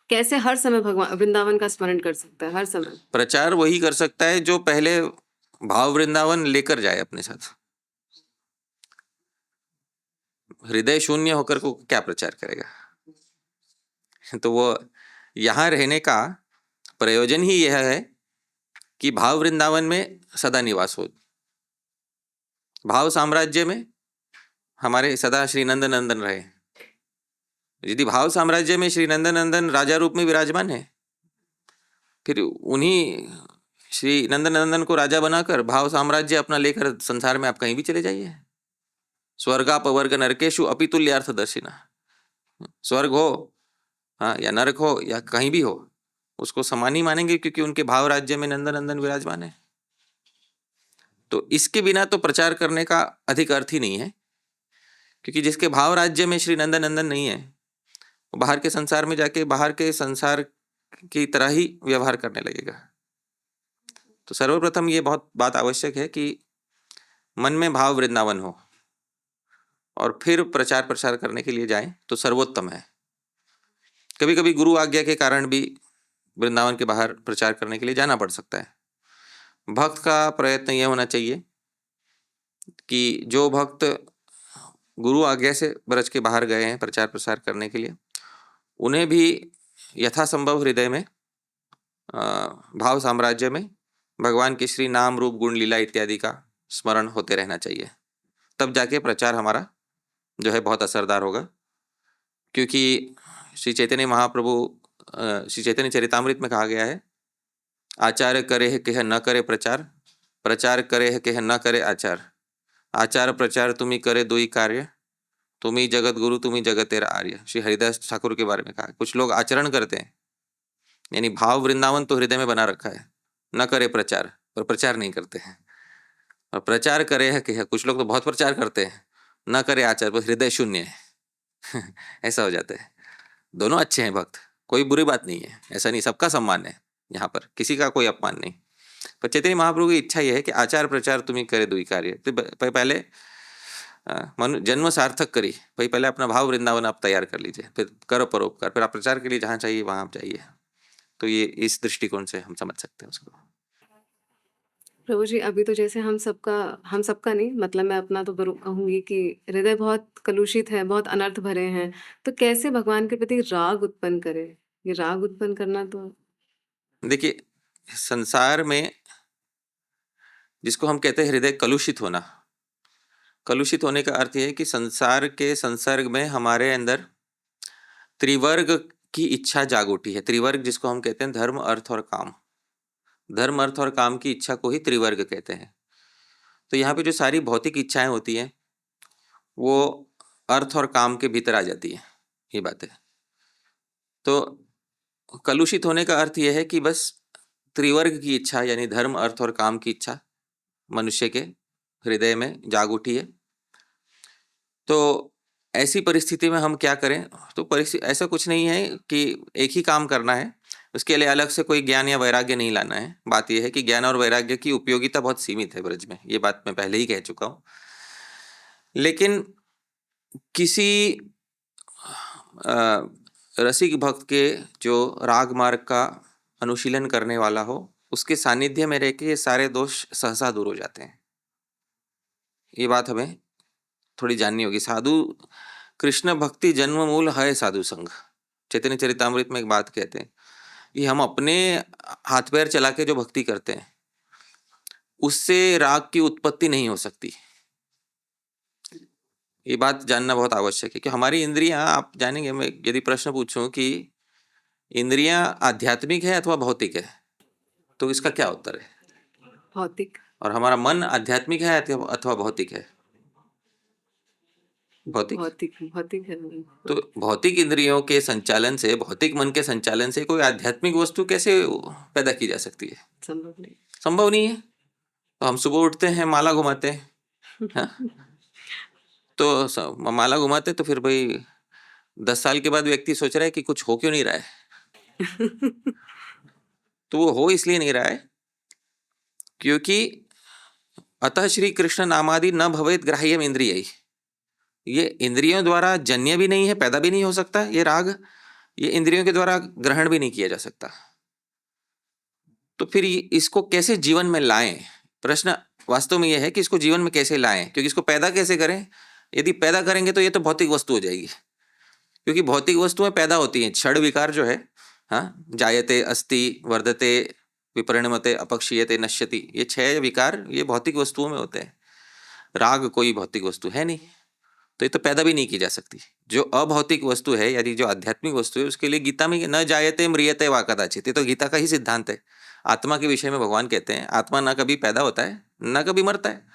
कैसे हर समय भगवान वृंदावन का स्मरण कर सकता है? हर समय प्रचार वही कर सकता है जो पहले भाव वृंदावन लेकर जाए अपने साथ। हृदय शून्य होकर को क्या प्रचार करेगा? तो वो यहाँ रहने का प्रयोजन ही यह है कि भाव वृंदावन में सदा निवास हो। भाव साम्राज्य में हमारे सदा श्री नंद नंदन रहे। यदि भाव साम्राज्य में श्री नंद नंदन राजा रूप में विराजमान है, फिर उन्हीं श्री नंद नंदन को राजा बनाकर भाव साम्राज्य अपना लेकर संसार में आप कहीं भी चले जाइए। स्वर्गापवर्ग नरकेशु अपितुल्यार्थ दर्शिना, स्वर्ग हो हाँ या नरक हो या कहीं भी हो, उसको समान ही मानेंगे क्योंकि उनके भाव राज्य में नंद नंदन विराजमान है। तो इसके बिना तो प्रचार करने का अधिक अर्थ ही नहीं है, क्योंकि जिसके भाव राज्य में श्री नंद नंदन नहीं है वो बाहर के संसार में जाके बाहर के संसार की तरह ही व्यवहार करने लगेगा। तो सर्वप्रथम ये बहुत बात आवश्यक है कि मन में भाव वृंदावन हो और फिर प्रचार प्रसार करने के लिए जाएं तो सर्वोत्तम है। कभी कभी गुरु आज्ञा के कारण भी वृंदावन के बाहर प्रचार करने के लिए जाना पड़ सकता है। भक्त का प्रयत्न यह होना चाहिए कि जो भक्त गुरु आज्ञा से ब्रज के बाहर गए हैं प्रचार प्रसार करने के लिए, उन्हें भी यथासंभव हृदय में भाव साम्राज्य में भगवान के श्री नाम रूप गुण लीला इत्यादि का स्मरण होते रहना चाहिए। तब जाके प्रचार हमारा जो है बहुत असरदार होगा। क्योंकि श्री चैतन्य महाप्रभु श्री चैतन्य चरितामृत में कहा गया है, आचार करे है कह न करे प्रचार, प्रचार करे है कह न करे आचार, आचार प्रचार तुम्ही करे दुई कार्य, तुम्ही जगत गुरु तुम्ही जगत तेरा आर्य। श्री हरिदास ठाकुर के बारे में कहा, कुछ लोग आचरण करते हैं, यानी भाव वृंदावन तो हृदय में बना रखा है, न करे प्रचार, पर प्रचार नहीं करते हैं। और प्रचार करे है कि कुछ लोग तो बहुत प्रचार करते हैं, न करे आचार, पर हृदय शून्य है। ऐसा हो जाता है। दोनों अच्छे हैं भक्त, कोई बुरी बात नहीं है, ऐसा नहीं, सबका सम्मान है यहाँ पर, किसी का कोई अपमान नहीं। पर चैतन्य महाप्रभु की इच्छा यह है कि आचार प्रचार तुम्हें करे दुई कार्य। तो पहले जन्म सार्थक करी भाई, पहले अपना भाव वृंदावन आप तैयार कर लीजिए, फिर करो परोपकार, फिर आप प्रचार के लिए जहाँ चाहिए वहाँ आप जाइए। तो ये इस दृष्टिकोण से हम समझ सकते हैं उसको। प्रभु जी, अभी तो जैसे हम सबका नहीं, मतलब मैं अपना तो कहूंगी कि हृदय बहुत कलुषित है, बहुत अनर्थ भरे हैं। तो कैसे भगवान के प्रति राग उत्पन्न करें? ये राग उत्पन्न करना तो देखिए, संसार में जिसको हम कहते हैं हृदय कलुषित होना, कलुषित होने का अर्थ यह है कि संसार के संसर्ग में हमारे अंदर त्रिवर्ग की इच्छा जाग उठी है। त्रिवर्ग जिसको हम कहते हैं धर्म अर्थ और काम, धर्म अर्थ और काम की इच्छा को ही त्रिवर्ग कहते हैं। तो यहाँ पे जो सारी भौतिक इच्छाएं होती हैं वो अर्थ और काम के भीतर आ जाती है, ये बात है। तो कलुषित होने का अर्थ यह है कि बस त्रिवर्ग की इच्छा यानी धर्म अर्थ और काम की इच्छा मनुष्य के हृदय में जाग उठी है। तो ऐसी परिस्थिति में हम क्या करें? तो परिस्थिति ऐसा कुछ नहीं है कि एक ही काम करना है, उसके लिए अलग से कोई ज्ञान या वैराग्य नहीं लाना है। बात यह है कि ज्ञान और वैराग्य की उपयोगिता बहुत सीमित है ब्रज में, ये बात मैं पहले ही कह चुका हूँ। लेकिन किसी रसिक भक्त के जो राग मार्ग का अनुशीलन करने वाला हो, उसके सानिध्य में रह के ये सारे दोष सहसा दूर हो जाते हैं। ये बात हमें थोड़ी जाननी होगी। साधु कृष्ण भक्ति जन्म मूल है साधु संग। चैतन्य चरितामृत में एक बात कहते हैं कि हम अपने हाथ पैर चला के जो भक्ति करते हैं उससे राग की उत्पत्ति नहीं हो सकती। ये बात जानना बहुत आवश्यक है कि हमारी इंद्रियां, आप जानेंगे, मैं यदि प्रश्न पूछूं कि इंद्रियां आध्यात्मिक है अथवा भौतिक है, तो इसका क्या उत्तर है? भौतिक। और हमारा मन आध्यात्मिक है अथवा भौतिक है? भौतिक। भौतिक भौतिक है। तो भौतिक इंद्रियों के संचालन से, भौतिक मन के संचालन से कोई आध्यात्मिक वस्तु कैसे पैदा की जा सकती है? संभव नहीं, संभव नहीं है। तो हम सुबह उठते हैं, माला घुमाते हैं, हाँ? तो माला घुमाते तो फिर भाई 10 साल के बाद व्यक्ति सोच रहा है कि कुछ हो क्यों नहीं रहा है। तो वो हो इसलिए नहीं रहा है क्योंकि अतः श्री कृष्ण नामादि न भवेत ग्राह्यम इंद्रिय, ये इंद्रियों द्वारा जन्य भी नहीं है, पैदा भी नहीं हो सकता। ये राग ये इंद्रियों के द्वारा ग्रहण भी नहीं किया जा सकता। तो फिर इसको कैसे जीवन में लाएं? प्रश्न वास्तव में यह है कि इसको जीवन में कैसे लाएं, क्योंकि इसको पैदा कैसे करें? यदि पैदा करेंगे तो ये तो भौतिक वस्तु हो जाएगी, क्योंकि भौतिक वस्तुएं पैदा होती हैं। क्षण विकार जो है, हाँ, जायते अस्ति वर्धते विपरिणमते अपक्षीयते नश्यति, ये 6 विकार ये भौतिक वस्तुओं में होते हैं। राग कोई भौतिक वस्तु है नहीं, तो ये तो पैदा भी नहीं की जा सकती। जो अभौतिक वस्तु है यानी जो आध्यात्मिक वस्तु है, उसके लिए गीता में न जायते म्रियते वा कदाचित, ये तो गीता का ही सिद्धांत है। आत्मा के विषय में भगवान कहते हैं आत्मा ना कभी पैदा होता है ना कभी मरता है।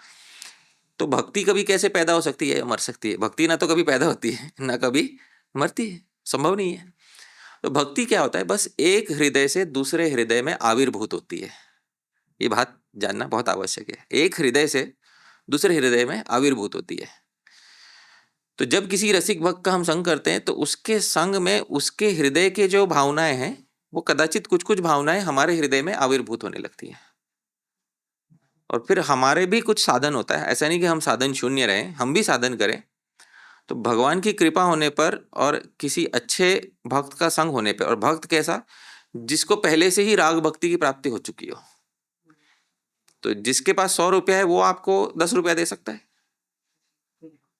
तो भक्ति कभी कैसे पैदा हो सकती है, मर सकती है? भक्ति ना तो कभी पैदा होती है ना कभी मरती है, संभव नहीं है। तो भक्ति क्या होता है? बस एक हृदय से दूसरे हृदय में आविर्भूत होती है। ये बात जानना बहुत आवश्यक है। एक हृदय से दूसरे हृदय में आविर्भूत होती है। तो जब किसी रसिक भक्त का हम संग करते हैं तो उसके संग में उसके हृदय के जो भावनाएं हैं वो कदाचित कुछ कुछ भावनाएं हमारे हृदय में आविर्भूत होने लगती हैं। और फिर हमारे भी कुछ साधन होता है, ऐसा नहीं कि हम साधन शून्य रहें, हम भी साधन करें। तो भगवान की कृपा होने पर और किसी अच्छे भक्त का संग होने पर, और भक्त कैसा? जिसको पहले से ही राग भक्ति की प्राप्ति हो चुकी हो। तो जिसके पास 100 रुपया है वो आपको 10 रुपया दे सकता है,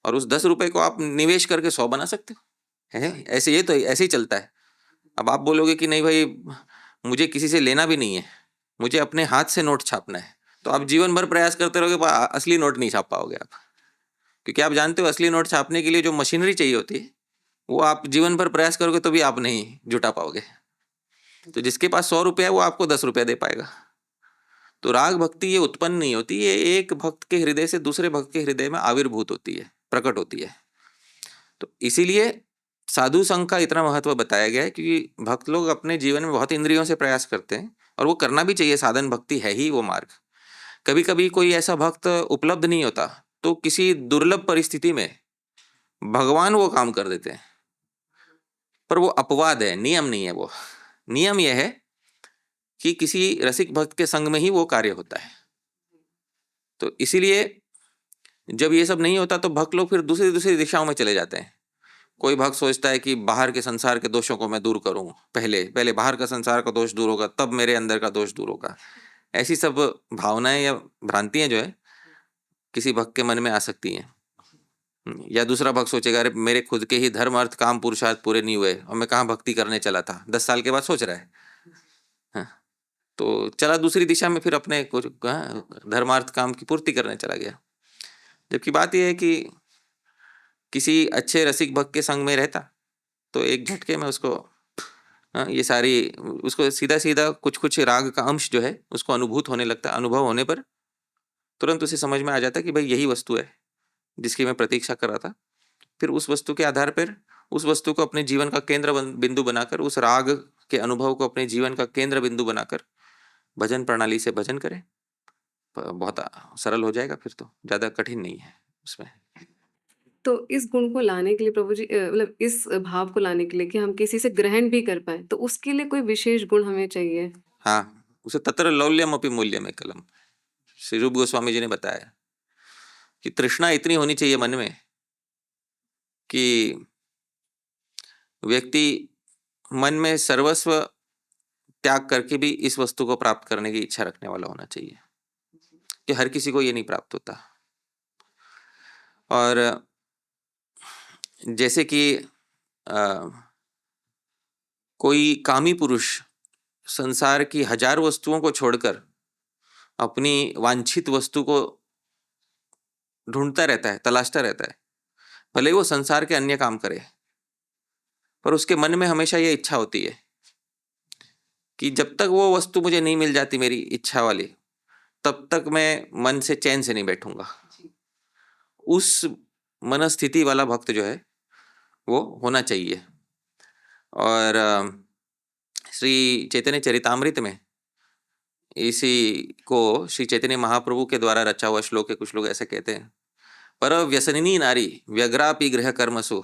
और उस 10 रुपए को आप निवेश करके 100 बना सकते हो, है ऐसे। ये तो ऐसे ही चलता है। अब आप बोलोगे कि नहीं भाई मुझे किसी से लेना भी नहीं है, मुझे अपने हाथ से नोट छापना है, तो आप जीवन भर प्रयास करते रहोगे, असली नोट नहीं छाप पाओगे आप, क्योंकि आप जानते हो असली नोट छापने के लिए जो मशीनरी चाहिए होती है वो आप जीवन भर प्रयास करोगे तो भी आप नहीं जुटा पाओगे। तो जिसके पास 100 रुपया है वो आपको 10 रुपया दे पाएगा। तो राग भक्ति ये उत्पन्न नहीं होती, ये एक भक्त के हृदय से दूसरे भक्त के हृदय में आविर्भूत होती है, प्रकट होती है। तो इसीलिए साधु संघ का इतना महत्व बताया गया है, क्योंकि भक्त लोग अपने जीवन में बहुत इंद्रियों से प्रयास करते हैं और वो करना भी चाहिए, साधन भक्ति है ही वो मार्ग। कभी कभी कोई ऐसा भक्त उपलब्ध नहीं होता तो किसी दुर्लभ परिस्थिति में भगवान वो काम कर देते हैं, पर वो अपवाद है, नियम नहीं है। वो नियम यह है कि किसी रसिक भक्त के संग में ही वो कार्य होता है। तो इसीलिए जब ये सब नहीं होता तो भक्त लोग फिर दूसरी दूसरी दिशाओं में चले जाते हैं। कोई भक्त सोचता है कि बाहर के संसार के दोषों को मैं दूर करूं, पहले पहले बाहर का संसार का दोष दूर होगा तब मेरे अंदर का दोष दूर होगा। ऐसी सब भावनाएं या भ्रांतियां जो है किसी भक्त के मन में आ सकती हैं। या दूसरा भक्त सोचेगा अरे मेरे खुद के ही धर्म अर्थ काम पुरुषार्थ पूरे नहीं हुए और मैं कहाँ भक्ति करने चला था, 10 साल के बाद सोच रहा है। हाँ, तो चला दूसरी दिशा में, फिर अपने कुछ धर्मार्थ काम की पूर्ति करने चला गया। जबकि बात यह है कि किसी अच्छे रसिक भक्त के संग में रहता तो एक झटके में उसको ये सारी उसको सीधा सीधा कुछ कुछ राग का अंश जो है उसको अनुभूत होने लगता। अनुभव होने पर तुरंत उसे समझ में आ जाता कि भाई यही वस्तु है जिसकी मैं प्रतीक्षा कर रहा था। फिर उस वस्तु के आधार पर उस वस्तु को अपने जीवन का केंद्र बिंदु बनाकर, उस राग के अनुभव को अपने जीवन का केंद्र बिंदु बनाकर भजन प्रणाली से भजन करें। बहुत सरल हो जाएगा, फिर तो ज्यादा कठिन नहीं है उसमें। तो इस गुण को लाने के लिए प्रभु जी, मतलब इस भाव को लाने के लिए कि हम किसी से ग्रहण भी कर पाए, तो उसके लिए कोई विशेष गुण हमें चाहिए? हाँ, उसे तत्र लौल्यम अपि मूल्यम कलम, श्री रूप गोस्वामी जी ने बताया कि तृष्णा इतनी होनी चाहिए मन में कि व्यक्ति मन में सर्वस्व त्याग करके भी इस वस्तु को प्राप्त करने की इच्छा रखने वाला होना चाहिए, कि हर किसी को ये नहीं प्राप्त होता। और जैसे कि कोई कामी पुरुष संसार की 1000 वस्तुओं को छोड़कर अपनी वांछित वस्तु को ढूंढता रहता है, तलाशता रहता है, भले ही वो संसार के अन्य काम करे, पर उसके मन में हमेशा ये इच्छा होती है कि जब तक वो वस्तु मुझे नहीं मिल जाती मेरी इच्छा वाली, तब तक मैं मन से चैन से नहीं बैठूंगा। उस मनस्थिति वाला भक्त जो है वो होना चाहिए। और श्री चैतन्य चरितामृत में इसी को श्री चैतन्य महाप्रभु के द्वारा रचा हुआ श्लोक है। कुछ लोग ऐसे कहते हैं, पर व्यसनिनी नारी व्यग्रापि गृह कर्मसु,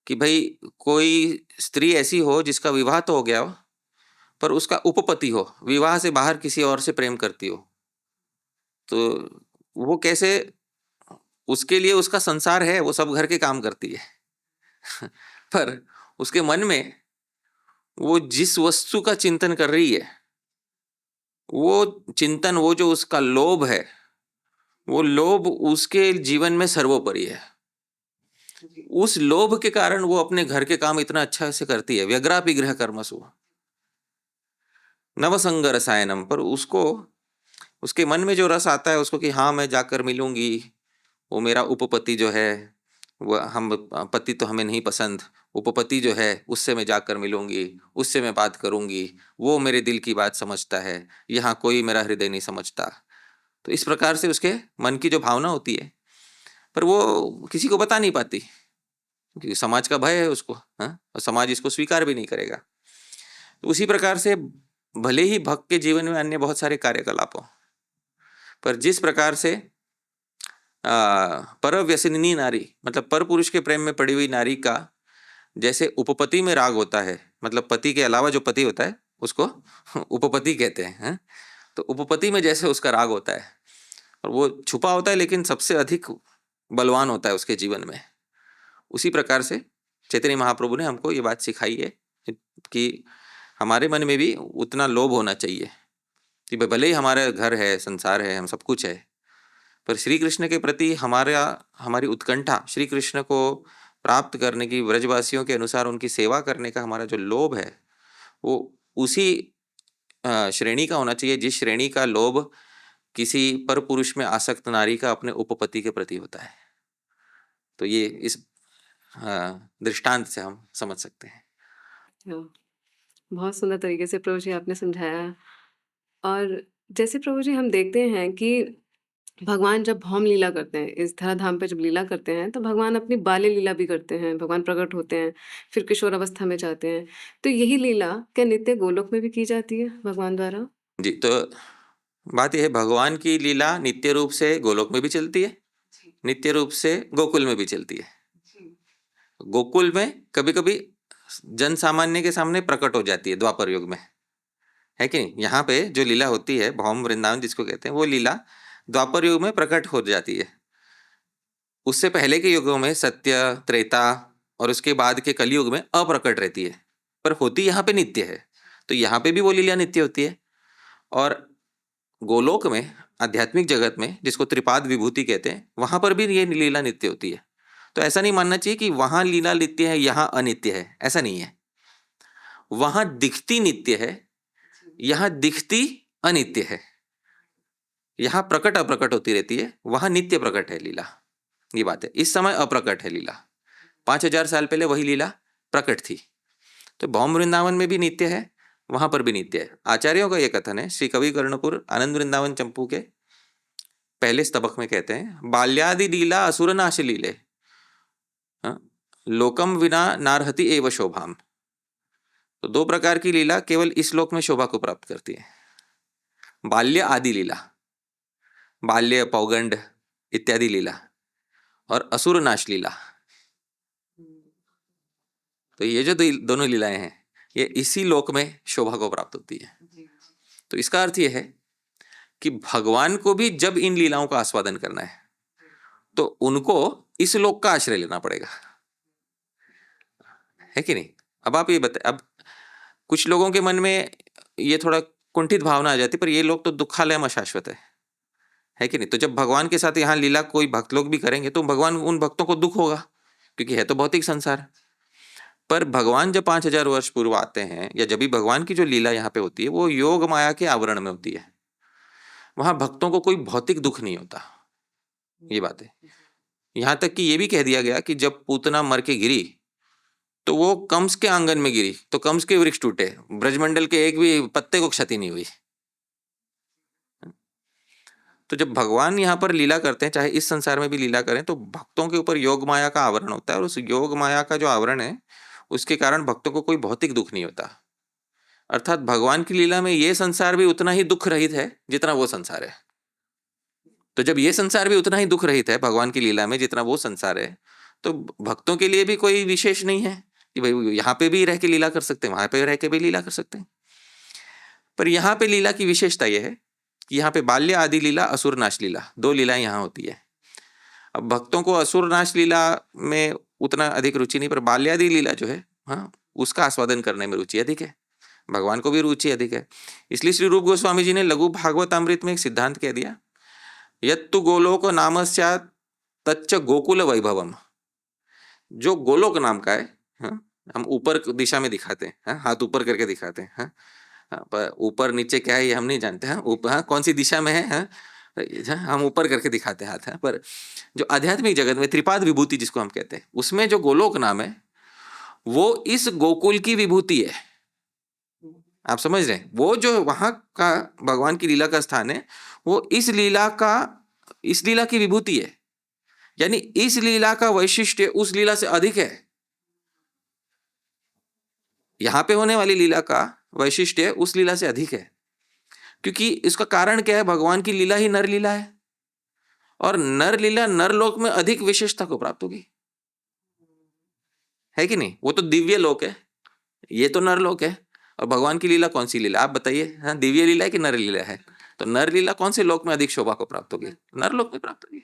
कि भाई कोई स्त्री ऐसी हो जिसका विवाह तो हो गया हो पर उसका उपपति हो, विवाह से बाहर किसी और से प्रेम करती हो, तो वो कैसे, उसके लिए उसका संसार है, वो सब घर के काम करती है पर उसके मन में वो जिस वस्तु का चिंतन कर रही है, वो चिंतन, वो जो उसका लोभ है, वो लोभ उसके जीवन में सर्वोपरि है। उस लोभ के कारण वो अपने घर के काम इतना अच्छा से करती है। व्यग्रापि गृह कर्मसु नवसंग रसायनम, पर उसको उसके मन में जो रस आता है उसको कि हाँ मैं जाकर मिलूंगी, वो मेरा उपपति जो है, वो हम पति तो हमें नहीं पसंद, उपपति जो है उससे मैं जाकर मिलूंगी, उससे मैं बात करूंगी, वो मेरे दिल की बात समझता है, यहाँ कोई मेरा हृदय नहीं समझता। तो इस प्रकार से उसके मन की जो भावना होती है, पर वो किसी को बता नहीं पाती क्योंकि समाज का भय है उसको, हाँ, और समाज इसको स्वीकार भी नहीं करेगा। तो उसी प्रकार से भले ही भक्त के जीवन में अन्य बहुत सारे कार्यकलाप हो, पर जिस प्रकार से पर व्यसनिनी नारी, मतलब पर पुरुष के प्रेम में पड़ी हुई नारी का जैसे उपपति में राग होता है, मतलब पति के अलावा जो पति होता है उसको उपपति कहते हैं, तो उपपति में जैसे उसका राग होता है और वो छुपा होता है लेकिन सबसे अधिक बलवान होता है उसके जीवन में, उसी प्रकार से चैतन्य महाप्रभु ने हमको ये बात सिखाई है कि हमारे मन में भी उतना लोभ होना चाहिए कि भले ही हमारा घर है, संसार है, हम सब कुछ है, पर श्री कृष्ण के प्रति हमारी उत्कंठा, श्री कृष्ण को प्राप्त करने की, ब्रजवासियों के अनुसार उनकी सेवा करने का हमारा जो लोभ है वो उसी श्रेणी का होना चाहिए जिस श्रेणी का लोभ किसी पर पुरुष में आसक्त नारी का अपने उपपति के प्रति होता है। तो ये इस दृष्टांत से हम समझ सकते हैं। हाँ, बहुत सुंदर तरीके से प्रभु जी आपने समझाया। और जैसे प्रभु जी हम देखते हैं कि भगवान जब भौम लीला करते हैं, इस धराधाम पे जब लीला करते हैं, तो भगवान अपनी बाल्य लीला भी करते हैं। भगवान प्रकट होते हैं, फिर किशोर अवस्था में जाते हैं। तो यही लीला क्या नित्य गोलोक में भी की जाती है भगवान द्वारा? जी, तो बात यह है, भगवान की लीला नित्य रूप से गोलोक में भी चलती है, नित्य रूप से गोकुल में भी चलती है। गोकुल में कभी कभी जन सामान्य के सामने प्रकट हो जाती है द्वापर युग में, है कि नहीं। यहाँ पे जो लीला होती है भौम वृंदावन जिसको कहते हैं, वो लीला द्वापर युग में प्रकट हो जाती है। उससे पहले के युगों में सत्य, त्रेता और उसके बाद के कलयुग में अप्रकट रहती है, पर होती यहाँ पे नित्य है। तो यहाँ पे भी वो लीला नित्य होती है। और गोलोक में, आध्यात्मिक जगत में, जिसको त्रिपाद विभूति कहते हैं, वहां पर भी ये लीला नित्य होती है। तो ऐसा नहीं मानना चाहिए कि वहां लीला नित्य है यहाँ अनित्य है, ऐसा नहीं है। वहां दिखती नित्य है, यहाँ दिखती अनित्य है। यहाँ प्रकट अप्रकट होती रहती है, वहां नित्य प्रकट है लीला। ये बात है। इस समय अप्रकट है लीला, 5000 साल पहले वही लीला प्रकट थी। तो भौम वृंदावन में भी नित्य है, वहां पर भी नित्य है। आचार्यों का यह कथन है, श्री कवि कर्णपुर आनंद वृंदावन चंपू के पहले स्तबक में कहते हैं, बाल्यादि लीला असुर नाश लीले, लोकम विना नारहति एव शोभाम। तो दो प्रकार की लीला केवल इस लोक में शोभा को प्राप्त करती है। बाल्य आदि लीला, बाल्य, पौगंड इत्यादि लीला, और असुर नाश लीला। तो ये जो दोनों लीलाएं हैं, ये इसी लोक में शोभा को प्राप्त होती है। तो इसका अर्थ यह है कि भगवान को भी जब इन लीलाओं का आस्वादन करना है, तो उनको इस लोक का आश्रय लेना पड़ेगा, है कि नहीं। अब आप ये बताए, अब कुछ लोगों के मन में ये थोड़ा कुंठित भावना आ जाती, पर ये लोग तो दुखालय में शाश्वत है कि नहीं। तो जब भगवान के साथ यहाँ लीला कोई भक्त लोग भी करेंगे, तो भगवान उन भक्तों को दुख होगा, क्योंकि है तो भौतिक संसार। पर भगवान जब 5000 वर्ष पूर्व आते हैं, या जब भी भगवान की जो लीला यहाँ पे होती है, वो योग माया के आवरण में होती है। वहां भक्तों को कोई भौतिक दुख नहीं होता। ये बात है। यहां तक कि ये भी कह दिया गया कि जब पूतना मर के गिरी, तो वो कंस के आंगन में गिरी, तो कंस के वृक्ष टूटे, ब्रजमंडल के एक भी पत्ते को क्षति नहीं हुई। तो जब भगवान यहाँ पर लीला करते हैं, चाहे इस संसार में भी लीला करें, तो भक्तों के ऊपर योग माया का आवरण होता है, और उस योग माया का जो आवरण है, उसके कारण भक्तों को कोई भौतिक दुख नहीं होता। अर्थात भगवान की लीला में ये संसार भी उतना ही दुख रहित है जितना वो संसार है। तो जब ये संसार भी उतना ही दुख रहित है भगवान की लीला में जितना वो संसार है, तो भक्तों के लिए भी कोई विशेष नहीं है कि भाई यहाँ पे भी रह के लीला कर सकते हैं, वहां पे रह के भी लीला कर सकते हैं। पर यहाँ पे लीला की विशेषता यह है कि यहाँ पे बाल्य आदि लीला, असुर नाश लीला, दो लीलाएं यहाँ होती है। अब भक्तों को असुर नाश लीला में उतना अधिक रुचि नहीं, पर बाल्यादि लीला जो है, हाँ, उसका आस्वादन करने में रुचि अधिक है। भगवान को भी रुचि अधिक है। इसलिए श्री रूप गोस्वामी जी ने लघु भागवतामृत में एक सिद्धांत कह दिया, यत्तु गोलोक नाम स्यात् तच्च गोकुल वैभवम। जो गोलोक नाम का है, हाँ, हम ऊपर दिशा में दिखाते हैं, हाँ, हाथ ऊपर करके दिखाते हैं, हाँ, पर ऊपर नीचे क्या है ये हम नहीं जानते, हाँ, ऊपर, हाँ, कौन सी दिशा में है, हाँ, हम ऊपर करके दिखाते हैं हाथ, हाँ। पर जो आध्यात्मिक जगत में त्रिपाद विभूति जिसको हम कहते हैं, उसमें जो गोलोक नाम है, वो इस गोकुल की विभूति है। आप समझ रहे हैं, वो जो वहां का भगवान की लीला का स्थान है, वो इस लीला की विभूति है। यानी इस लीला का वैशिष्ट्य उस लीला से अधिक है। यहां पे होने वाली लीला का वैशिष्ट्य उस लीला से अधिक है, क्योंकि इसका कारण क्या है, भगवान की लीला ही नर लीला है, और नर लीला नरलोक में अधिक विशेषता को प्राप्त होगी, है कि नहीं। वो तो दिव्य लोक है, ये तो नरलोक है। और भगवान की लीला कौन सी लीला, आप बताइए, हाँ, दिव्य लीला है कि नर लीला है। तो नर लीला कौन से लोक में अधिक शोभा को प्राप्त होगी, नरलोक में प्राप्त होगी।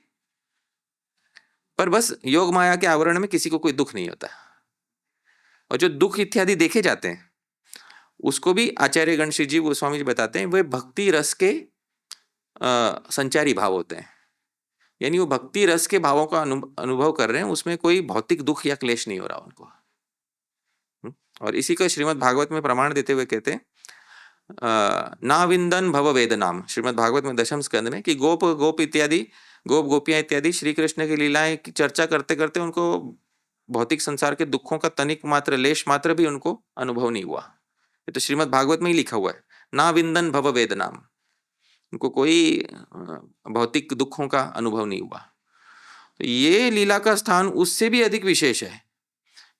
पर बस योग माया के आवरण में किसी को कोई दुख नहीं होता। और जो दुख इत्यादि देखे जाते हैं, उसको भी आचार्य गण श्री जीव गोस्वामी जी बताते हैं, वे भक्ति रस के संचारी भाव होते हैं। यानी वो भक्ति रस के भावों का अनुभव कर रहे हैं, उसमें कोई भौतिक दुख या क्लेश नहीं हो रहा उनको। और इसी का श्रीमद् भागवत में प्रमाण देते हुए कहते हैं, नाविंदन भव वेदनाम, श्रीमद् भागवत में 10वें स्कंद में, कि गोप इत्यादि, गोप गोपियां इत्यादि श्री कृष्ण की लीलाएं की चर्चा करते करते उनको भौतिक संसार के दुखों का तनिक मात्र, लेश मात्र भी उनको अनुभव नहीं हुआ। ये तो श्रीमद् भागवत में ही लिखा हुआ है, नाविंदन भव वेदनाम, उनको कोई भौतिक दुखों का अनुभव नहीं हुआ। तो ये लीला का स्थान उससे भी अधिक विशेष है।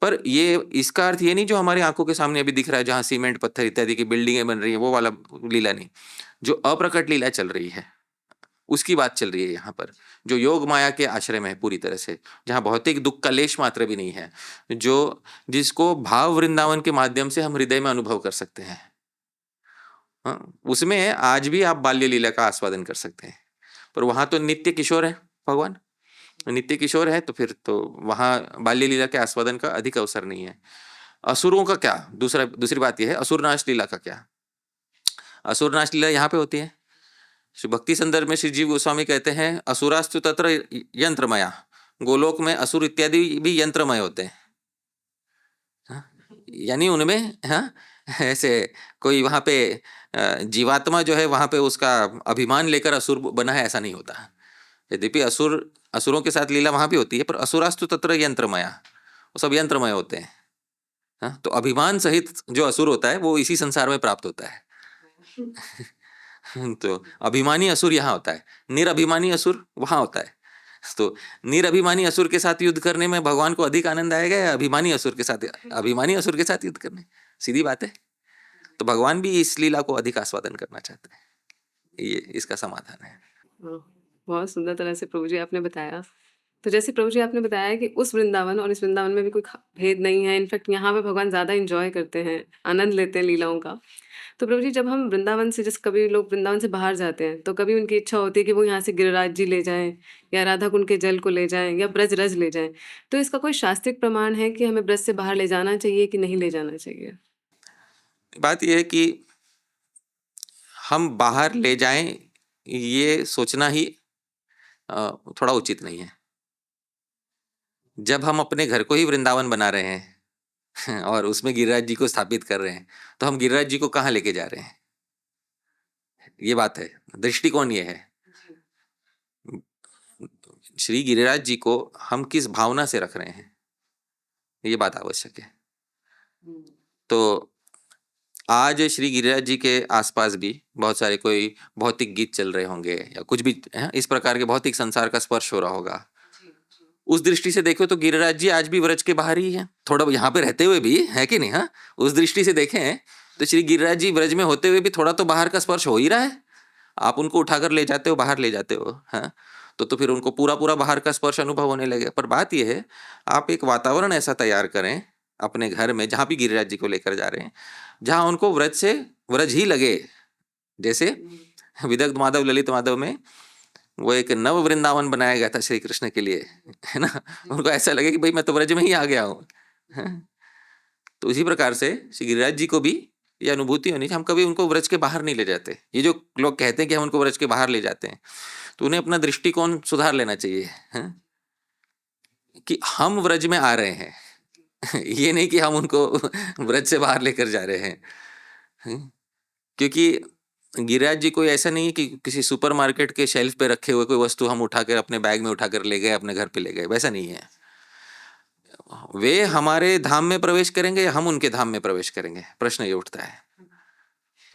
पर ये इसका अर्थ ये नहीं जो हमारी आंखों के सामने अभी दिख रहा है, जहां सीमेंट पत्थर इत्यादि की बिल्डिंगें बन रही हैं, वो वाला लीला नहीं। जो अप्रकट लीला चल रही है उसकी बात चल रही है यहाँ पर, जो योग माया के आश्रय में है पूरी तरह से, जहाँ भौतिक दुख का लेश मात्र भी नहीं है, जो जिसको भाव वृंदावन के माध्यम से हम हृदय में अनुभव कर सकते हैं। हाँ, उसमें आज भी आप बाल्य लीला का आस्वादन कर सकते हैं। पर वहां तो नित्य किशोर है भगवान, नित्य किशोर है, तो फिर तो वहां बाल्य लीला के आस्वादन का अधिक अवसर नहीं है। असुरों का क्या, दूसरी बात यह है, असुरनाश लीला का क्या। असुरनाश लीला यहाँ पे होती है। श्री भक्ति संदर्भ में श्री जीव गोस्वामी कहते हैं, असुरास्तु तत्र यंत्रमया, गोलोक में असुर इत्यादि भी यंत्रमय होते हैं। हाँ? यानी उनमें, हाँ, ऐसे कोई वहां पे जीवात्मा जो है वहां पे उसका अभिमान लेकर असुर बना है, ऐसा नहीं होता। यद्यपि असुरों के साथ लीला वहां भी होती है, पर असुरास्तु तत्र यंत्रमया, वो सब यंत्रमय होते हैं। हाँ? तो अभिमान सहित जो असुर होता है वो इसी संसार में प्राप्त होता है। तो अभिमानी असुर यहाँ होता है, निरअभिमानी असुर वहां होता है। तो निरअभिमानी असुर के साथ युद्ध करने में भगवान को अधिक आनंद आएगा या अभिमानी असुर के साथ युद्ध करने? सीधी बात है। तो भगवान भी इस लीला को अधिक आस्वादन करना चाहते हैं, ये इसका समाधान है। बहुत सुंदर तरह से प्रभु जी आपने बताया। तो जैसे प्रभु जी आपने बताया कि उस वृंदावन और इस वृंदावन में भी कोई भेद नहीं है, इनफैक्ट यहाँ पे भगवान ज़्यादा एंजॉय करते हैं, आनंद लेते हैं लीलाओं का। तो प्रभु जी, जब हम वृंदावन से, जैसे कभी लोग वृंदावन से बाहर जाते हैं, तो कभी उनकी इच्छा होती है कि वो यहाँ से गिरिराज जी ले जाएं, या राधा कुंड के जल को ले जाएं, या ब्रज रज ले जाएं। तो इसका कोई शास्त्रिक प्रमाण है कि हमें ब्रज से बाहर ले जाना चाहिए कि नहीं ले जाना चाहिए? बात यह है कि हम बाहर ले जाएं, ये सोचना ही थोड़ा उचित नहीं है। जब हम अपने घर को ही वृंदावन बना रहे हैं और उसमें गिरिराज जी को स्थापित कर रहे हैं, तो हम गिरिराज जी को कहाँ लेके जा रहे हैं? ये बात है, दृष्टिकोण ये है। श्री गिरिराज जी को हम किस भावना से रख रहे हैं, ये बात आवश्यक है। तो आज श्री गिरिराज जी के आसपास भी बहुत सारे कोई भौतिक गीत चल रहे होंगे या कुछ भी इस प्रकार के भौतिक संसार का स्पर्श हो रहा होगा। उस दृष्टि से देखो तो गिरिराज जी आज भी व्रज के बाहर ही है, थोड़ा यहाँ पे रहते हुए भी है कि नहीं? हाँ, उस दृष्टि से देखें तो श्री गिरिराज जी व्रज में होते हुए भी थोड़ा तो बाहर का स्पर्श हो ही रहा है। आप उनको उठाकर ले जाते हो, बाहर ले जाते हो, हाँ, तो फिर उनको पूरा बाहर का स्पर्श अनुभव होने लगे। पर बात यह है, आप एक वातावरण ऐसा तैयार करें अपने घर में, जहाँ भी गिरिराज जी को लेकर जा रहे हैं, जहाँ उनको व्रज ही लगे। जैसे विदग्ध माधव ललित माधव में वो एक नव वृंदावन बनाया गया था श्री कृष्ण के लिए, है ना? उनको ऐसा लगे कि भाई मैं तो व्रज में ही आ गया हूँ। तो इसी प्रकार से श्री गिरिराज जी को भी ये अनुभूति होनी चाहिए, हम कभी उनको व्रज के बाहर नहीं ले जाते। ये जो लोग कहते हैं कि हम उनको व्रज के बाहर ले जाते हैं, तो उन्हें अपना दृष्टिकोण सुधार लेना चाहिए, है? कि हम व्रज में आ रहे हैं ये नहीं कि हम उनको व्रज से बाहर लेकर जा रहे हैं। क्योंकि गिरिराज जी कोई ऐसा नहीं है कि किसी सुपरमार्केट के शेल्फ पे रखे हुए कोई वस्तु हम उठाकर अपने बैग में उठाकर ले गए, अपने घर पे ले गए, वैसा नहीं है। वे हमारे धाम में प्रवेश करेंगे या हम उनके धाम में प्रवेश करेंगे, प्रश्न ये उठता है।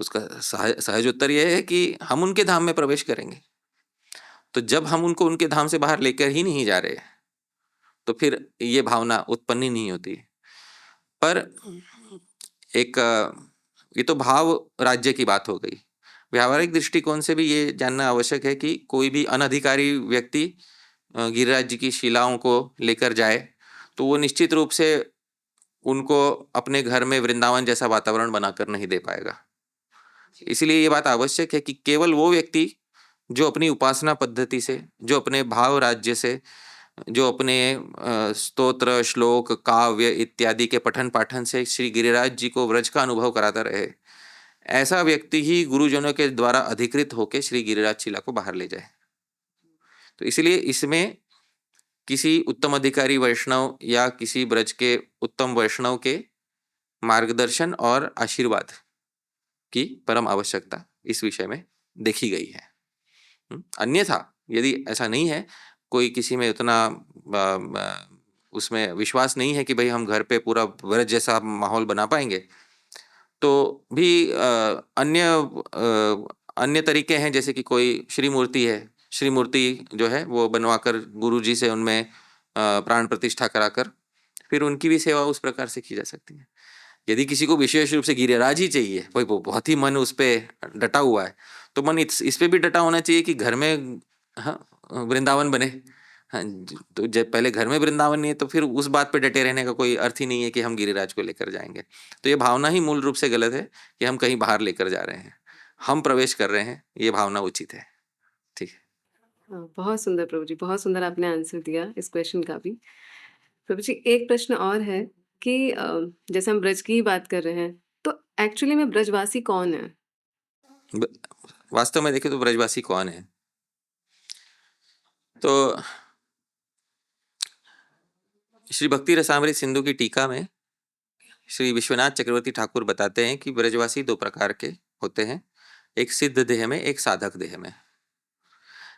उसका सहज उत्तर यह है कि हम उनके धाम में प्रवेश करेंगे। तो जब हम उनको उनके धाम से बाहर लेकर ही नहीं जा रहे, तो फिर ये भावना उत्पन्न ही नहीं होती। पर एक ये तो भाव राज्य की बात हो गई। व्यावहारिक दृष्टिकोण से भी ये जानना आवश्यक है कि कोई भी अनधिकारी व्यक्ति गिरिराज जी की शिलाओं को लेकर जाए तो वो निश्चित रूप से उनको अपने घर में वृंदावन जैसा वातावरण बनाकर नहीं दे पाएगा। इसलिए ये बात आवश्यक है कि केवल वो व्यक्ति जो अपनी उपासना पद्धति से, जो अपने भाव राज्य से, जो अपने स्तोत्र, श्लोक, काव्य इत्यादि के पठन पाठन से श्री गिरिराज जी को व्रज का अनुभव कराता रहे, ऐसा व्यक्ति ही गुरुजनों के द्वारा अधिकृत होकर श्री गिरिराज शिला को बाहर ले जाए। तो इसलिए इसमें किसी उत्तम अधिकारी वैष्णव या किसी ब्रज के उत्तम वैष्णव के मार्गदर्शन और आशीर्वाद की परम आवश्यकता इस विषय में देखी गई है। अन्यथा यदि ऐसा नहीं है, कोई किसी में उतना उसमें विश्वास नहीं है कि भाई हम घर पे पूरा व्रज जैसा माहौल बना पाएंगे, तो भी अन्य तरीके हैं, जैसे कि कोई श्री मूर्ति है, श्री मूर्ति जो है वो बनवाकर गुरु जी से उनमें प्राण प्रतिष्ठा कराकर फिर उनकी भी सेवा उस प्रकार से की जा सकती है। यदि किसी को विशेष रूप से गिरिराज ही चाहिए, भाई वो बहुत ही मन उस पे डटा हुआ है, तो मन इस पे भी डटा होना चाहिए कि घर में, हाँ, वृंदावन बने। हाँ, तो जब पहले घर में वृंदावन नहीं है तो फिर उस बात पे डटे रहने का कोई अर्थ ही नहीं है कि हम गिरिराज को लेकर जाएंगे। तो ये भावना ही मूल रूप से गलत है कि हम कहीं बाहर लेकर जा रहे हैं, हम प्रवेश कर रहे हैं, ये भावना उचित है। ठीक है। हाँ, बहुत सुंदर प्रभु जी, बहुत सुंदर आपने आंसर दिया इस क्वेश्चन का भी। प्रभु जी, एक प्रश्न और है कि जैसे हम ब्रज की ही बात कर रहे हैं, तो एक्चुअली में ब्रजवासी कौन है? वास्तव में देखें तो ब्रजवासी कौन है, तो श्री भक्ति रसामृत सिंधु की टीका में श्री विश्वनाथ चक्रवर्ती ठाकुर बताते हैं कि ब्रजवासी दो प्रकार के होते हैं, एक सिद्ध देह में, एक साधक देह में।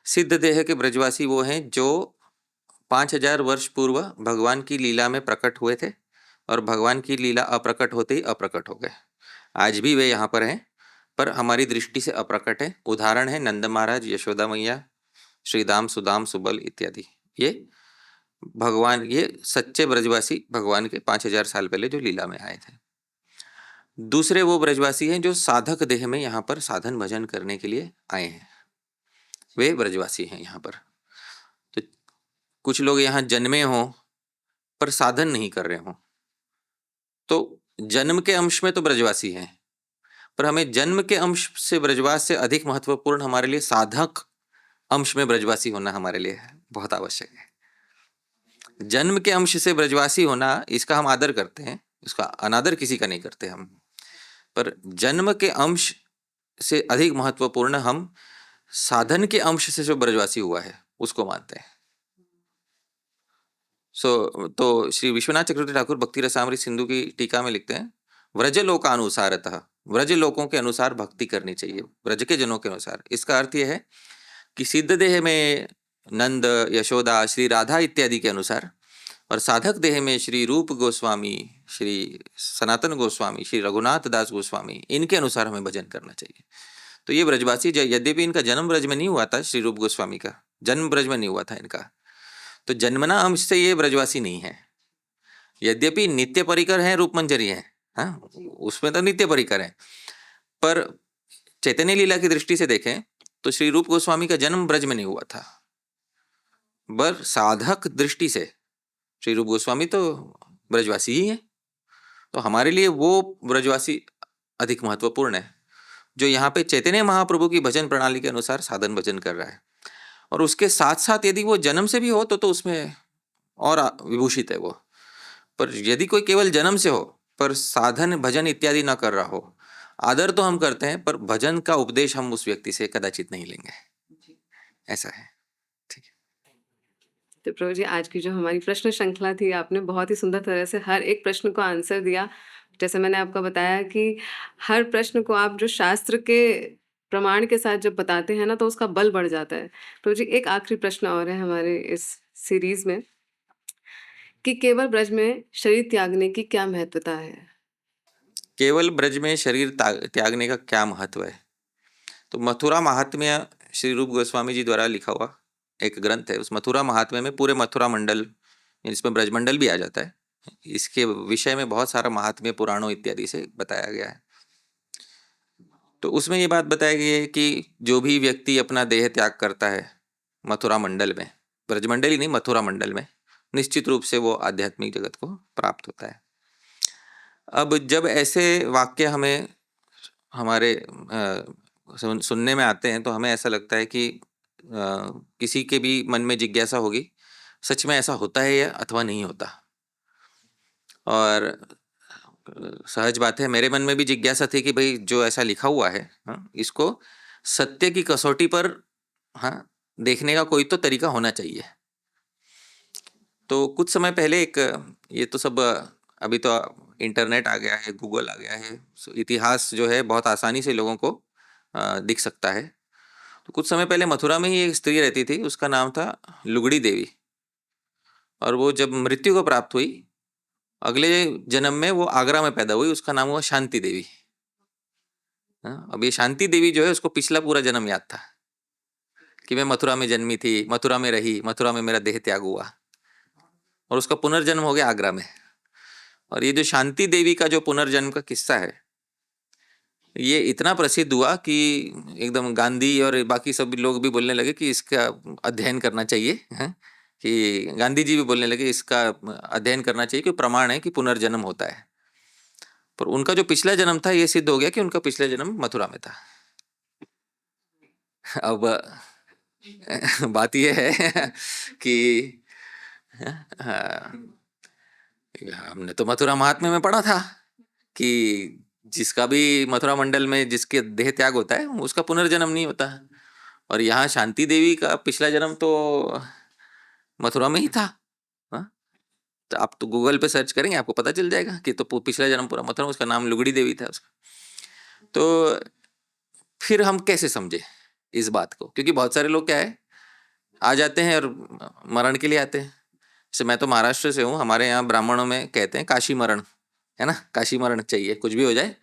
सिद्ध देह के ब्रजवासी वो हैं जो 5000 वर्ष पूर्व भगवान की लीला में प्रकट हुए थे और भगवान की लीला अप्रकट होते ही अप्रकट हो गए। आज भी वे यहाँ पर हैं, पर हमारी दृष्टि से अप्रकट है। उदाहरण है नंद महाराज, यशोदा मैया, श्रीदाम, सुदाम, सुबल इत्यादि। ये भगवान, ये सच्चे ब्रजवासी भगवान के 5000 साल पहले जो लीला में आए थे। दूसरे वो ब्रजवासी हैं जो साधक देह में यहाँ पर साधन भजन करने के लिए आए हैं, वे ब्रजवासी हैं यहाँ पर। तो कुछ लोग यहाँ जन्मे हों पर साधन नहीं कर रहे हों, तो जन्म के अंश में तो ब्रजवासी हैं, पर हमें जन्म के अंश से ब्रजवास से अधिक महत्वपूर्ण हमारे लिए साधक अंश में ब्रजवासी होना हमारे लिए बहुत आवश्यक है। जन्म के अंश से ब्रजवासी होना, इसका हम आदर करते हैं, इसका अनादर किसी का नहीं करते हम, पर जन्म के अंश से अधिक महत्वपूर्ण हम साधन के अंश से जो ब्रजवासी हुआ है उसको मानते हैं। तो श्री विश्वनाथ चक्रवर्ती ठाकुर भक्ति रसामृत सिंधु की टीका में लिखते हैं, व्रज लोकानुसारतः, व्रज लोकों के अनुसार भक्ति करनी चाहिए, व्रज के जनों के अनुसार। इसका अर्थ यह है कि सिद्ध देह में नंद, यशोदा, श्री राधा इत्यादि के अनुसार, और साधक देह में श्री रूप गोस्वामी, श्री सनातन गोस्वामी, श्री रघुनाथ दास गोस्वामी, इनके अनुसार हमें भजन करना चाहिए। तो ये ब्रजवासी, यद्यपि इनका जन्म ब्रज में नहीं हुआ था, श्री रूप गोस्वामी का जन्म ब्रज में नहीं हुआ था इनका, तो जन्मना अंश से ये ब्रजवासी नहीं है। यद्यपि नित्य परिकर हैं, रूप मंजरी हैं, हाँ, उसमें तो नित्य परिकर हैं, पर चैतन्य लीला की दृष्टि से देखें तो श्री रूप गोस्वामी का जन्म ब्रज में नहीं हुआ था, पर साधक दृष्टि से श्री रूप गोस्वामी तो ब्रजवासी ही है। तो हमारे लिए वो ब्रजवासी अधिक महत्वपूर्ण है जो यहाँ पे चैतन्य महाप्रभु की भजन प्रणाली के अनुसार साधन भजन कर रहा है, और उसके साथ साथ यदि वो जन्म से भी हो तो उसमें और विभूषित है वो। पर यदि कोई केवल जन्म से हो पर साधन भजन इत्यादि ना कर रहा हो, आदर तो हम करते हैं पर भजन का उपदेश हम उस व्यक्ति से कदाचित नहीं लेंगे, ऐसा है। ठीक है। तो प्रभु जी, आज की जो हमारी प्रश्न श्रृंखला थी, आपने बहुत ही सुंदर तरह से हर एक प्रश्न को आंसर दिया। जैसे मैंने आपको बताया कि हर प्रश्न को आप जो शास्त्र के प्रमाण के साथ जब बताते हैं ना, तो उसका बल बढ़ जाता है। प्रभु जी, एक आखिरी प्रश्न और है हमारे इस सीरीज में कि केवल ब्रज में शरीर त्यागने की क्या महत्वता है? केवल ब्रज में शरीर त्यागने का क्या महत्व है? तो मथुरा महात्म्य श्री रूप गोस्वामी जी द्वारा लिखा हुआ एक ग्रंथ है। उस मथुरा महात्म्य में पूरे मथुरा मंडल, इसमें ब्रजमंडल भी आ जाता है, इसके विषय में बहुत सारा महात्म्य पुराणों इत्यादि से बताया गया है। तो उसमें ये बात बताई गई है कि जो भी व्यक्ति अपना देह त्याग करता है मथुरा मंडल में, ब्रजमंडल ही नहीं मथुरा मंडल में, निश्चित रूप से वो आध्यात्मिक जगत को प्राप्त होता है। अब जब ऐसे वाक्य हमें हमारे सुनने में आते हैं तो हमें ऐसा लगता है कि किसी के भी मन में जिज्ञासा होगी, सच में ऐसा होता है या अथवा नहीं होता। और सहज बात है, मेरे मन में भी जिज्ञासा थी कि भाई जो ऐसा लिखा हुआ है, हाँ, इसको सत्य की कसौटी पर, हाँ, देखने का कोई तो तरीका होना चाहिए। तो कुछ समय पहले एक, ये तो सब अभी तो इंटरनेट आ गया है, गूगल आ गया है, इतिहास जो है बहुत आसानी से लोगों को दिख सकता है। तो कुछ समय पहले मथुरा में ही एक स्त्री रहती थी, उसका नाम था लुगड़ी देवी। और वो जब मृत्यु को प्राप्त हुई, अगले जन्म में वो आगरा में पैदा हुई, उसका नाम हुआ शांति देवी। अब ये शांति देवी जो है, उसको पिछला पूरा जन्म याद था कि मैं मथुरा में जन्मी थी, मथुरा में रही, मथुरा में मेरा देह त्याग हुआ, और उसका पुनर्जन्म हो गया आगरा में। और ये जो शांति देवी का जो पुनर्जन्म का किस्सा है, ये इतना प्रसिद्ध हुआ कि एकदम गांधी और बाकी सब लोग भी बोलने लगे कि इसका अध्ययन करना चाहिए, हैं? कि गांधी जी भी बोलने लगे इसका अध्ययन करना चाहिए, कि प्रमाण है कि पुनर्जन्म होता है। पर उनका जो पिछला जन्म था, ये सिद्ध हो गया कि उनका पिछला जन्म मथुरा में था। अब बात यह है कि हाँ, हमने तो मथुरा महात्म्य में पढ़ा था कि जिसका भी मथुरा मंडल में जिसके देह त्याग होता है, उसका पुनर्जन्म नहीं होता। और यहाँ शांति देवी का पिछला जन्म तो मथुरा में ही था। हाँ? तो आप तो गूगल पे सर्च करेंगे, आपको पता चल जाएगा कि तो पिछला जन्म पूरा मथुरा, उसका नाम लुगड़ी देवी था उसका। तो फिर हम कैसे समझे इस बात को? क्योंकि बहुत सारे लोग क्या है, आ जाते हैं और मरण के लिए आते हैं। जैसे मैं तो महाराष्ट्र से हूँ, हमारे यहाँ ब्राह्मणों में कहते हैं काशी मरण, है ना, काशी मरण चाहिए, कुछ भी हो जाए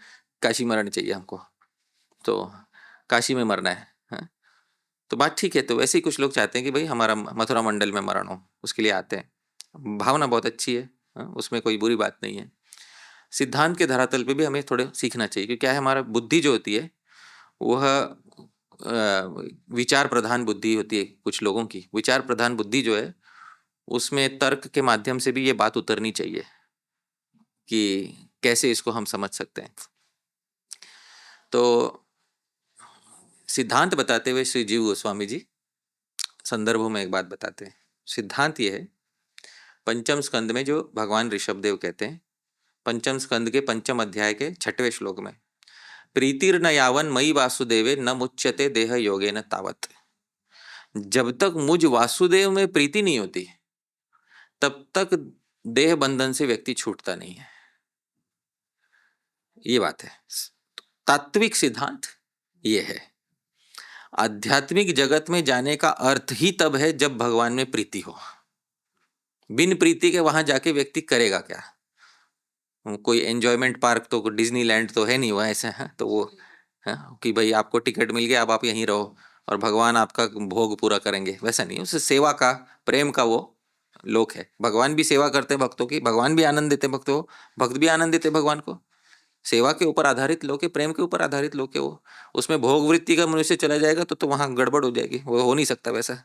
काशी मरण चाहिए हमको, तो काशी में मरना है। हाँ? तो बात ठीक है। तो वैसे ही कुछ लोग चाहते हैं कि भाई हमारा मथुरा मंडल में मरण हो, उसके लिए आते हैं। भावना बहुत अच्छी है, हाँ? उसमें कोई बुरी बात नहीं है। सिद्धांत के धरातल पे भी हमें थोड़े सीखना चाहिए, क्योंकि क्या है, हमारा बुद्धि जो होती है वह विचार प्रधान बुद्धि होती है। कुछ लोगों की विचार प्रधान बुद्धि जो है, उसमें तर्क के माध्यम से भी ये बात उतरनी चाहिए कि कैसे इसको हम समझ सकते हैं। तो सिद्धांत बताते हुए श्री जीव गोस्वामी जी संदर्भों में एक बात बताते हैं। सिद्धांत ये है, पंचम स्कंद में जो भगवान ऋषभदेव कहते हैं, पंचम स्कंद के पंचम अध्याय के 6वें श्लोक में, प्रीतिर न यावन मई वासुदेवे न मुच्यते देह योगे न तावत। जब तक मुझ वासुदेव में प्रीति नहीं होती, तब तक देह बंधन से व्यक्ति छूटता नहीं है। ये बात है। तात्विक सिद्धांत ये है। आध्यात्मिक जगत में जाने का अर्थ ही तब है जब भगवान में प्रीति हो। बिन प्रीति के वहां जाके व्यक्ति करेगा क्या? कोई एंजॉयमेंट पार्क तो, डिज्नीलैंड तो है नहीं वहाँ ऐसे है, तो वो है कि भाई आपको टिकट मिल गया, अब आप यहीं रहो और भगवान आपका भोग पूरा करेंगे, वैसा नहीं। उस सेवा का, प्रेम का वो लोक है। भगवान भी सेवा करते हैं भक्तों की, भगवान भी आनंद देते भक्तों को, भक्त भी आनंद देते भगवान को। सेवा के ऊपर आधारित लोक है, प्रेम के ऊपर आधारित लोक है वो। उसमें भोग वृत्ति का मनुष्य चला जाएगा तो वहां गड़बड़ हो जाएगी, वो हो नहीं सकता वैसा।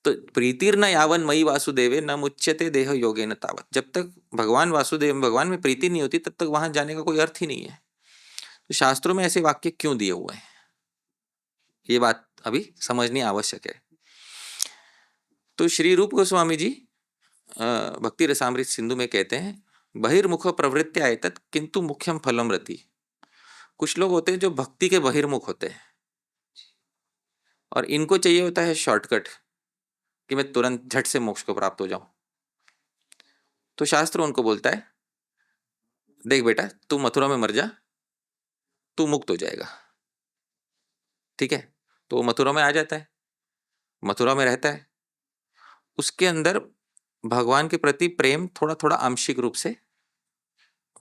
तो प्रीतिर न यावन मई वासुदेवे न मुच्यते देह योगे न तावत। जब तक भगवान वासुदेव, भगवान में प्रीति नहीं होती, तब तक वहां जाने का कोई अर्थ ही नहीं है। तो शास्त्रों में ऐसे वाक्य क्यों दिए हुए हैं, ये बात अभी समझनी आवश्यक है। तो श्री रूप गोस्वामी जी भक्ति रसामृत सिंधु में कहते हैं, बहिर्मुख प्रवृत्ति एतत् किंतु मुख्यम फलम रति। कुछ लोग होते हैं जो भक्ति के बहिर्मुख होते हैं और इनको चाहिए होता है शॉर्टकट कि मैं तुरंत झट से मोक्ष को प्राप्त हो जाऊं। तो शास्त्र उनको बोलता है, देख बेटा, तू मथुरा में मर जा, तू मुक्त हो जाएगा। ठीक है? तो वो मथुरा में आ जाता है, मथुरा में रहता है, उसके अंदर भगवान के प्रति प्रेम थोड़ा थोड़ा आंशिक रूप से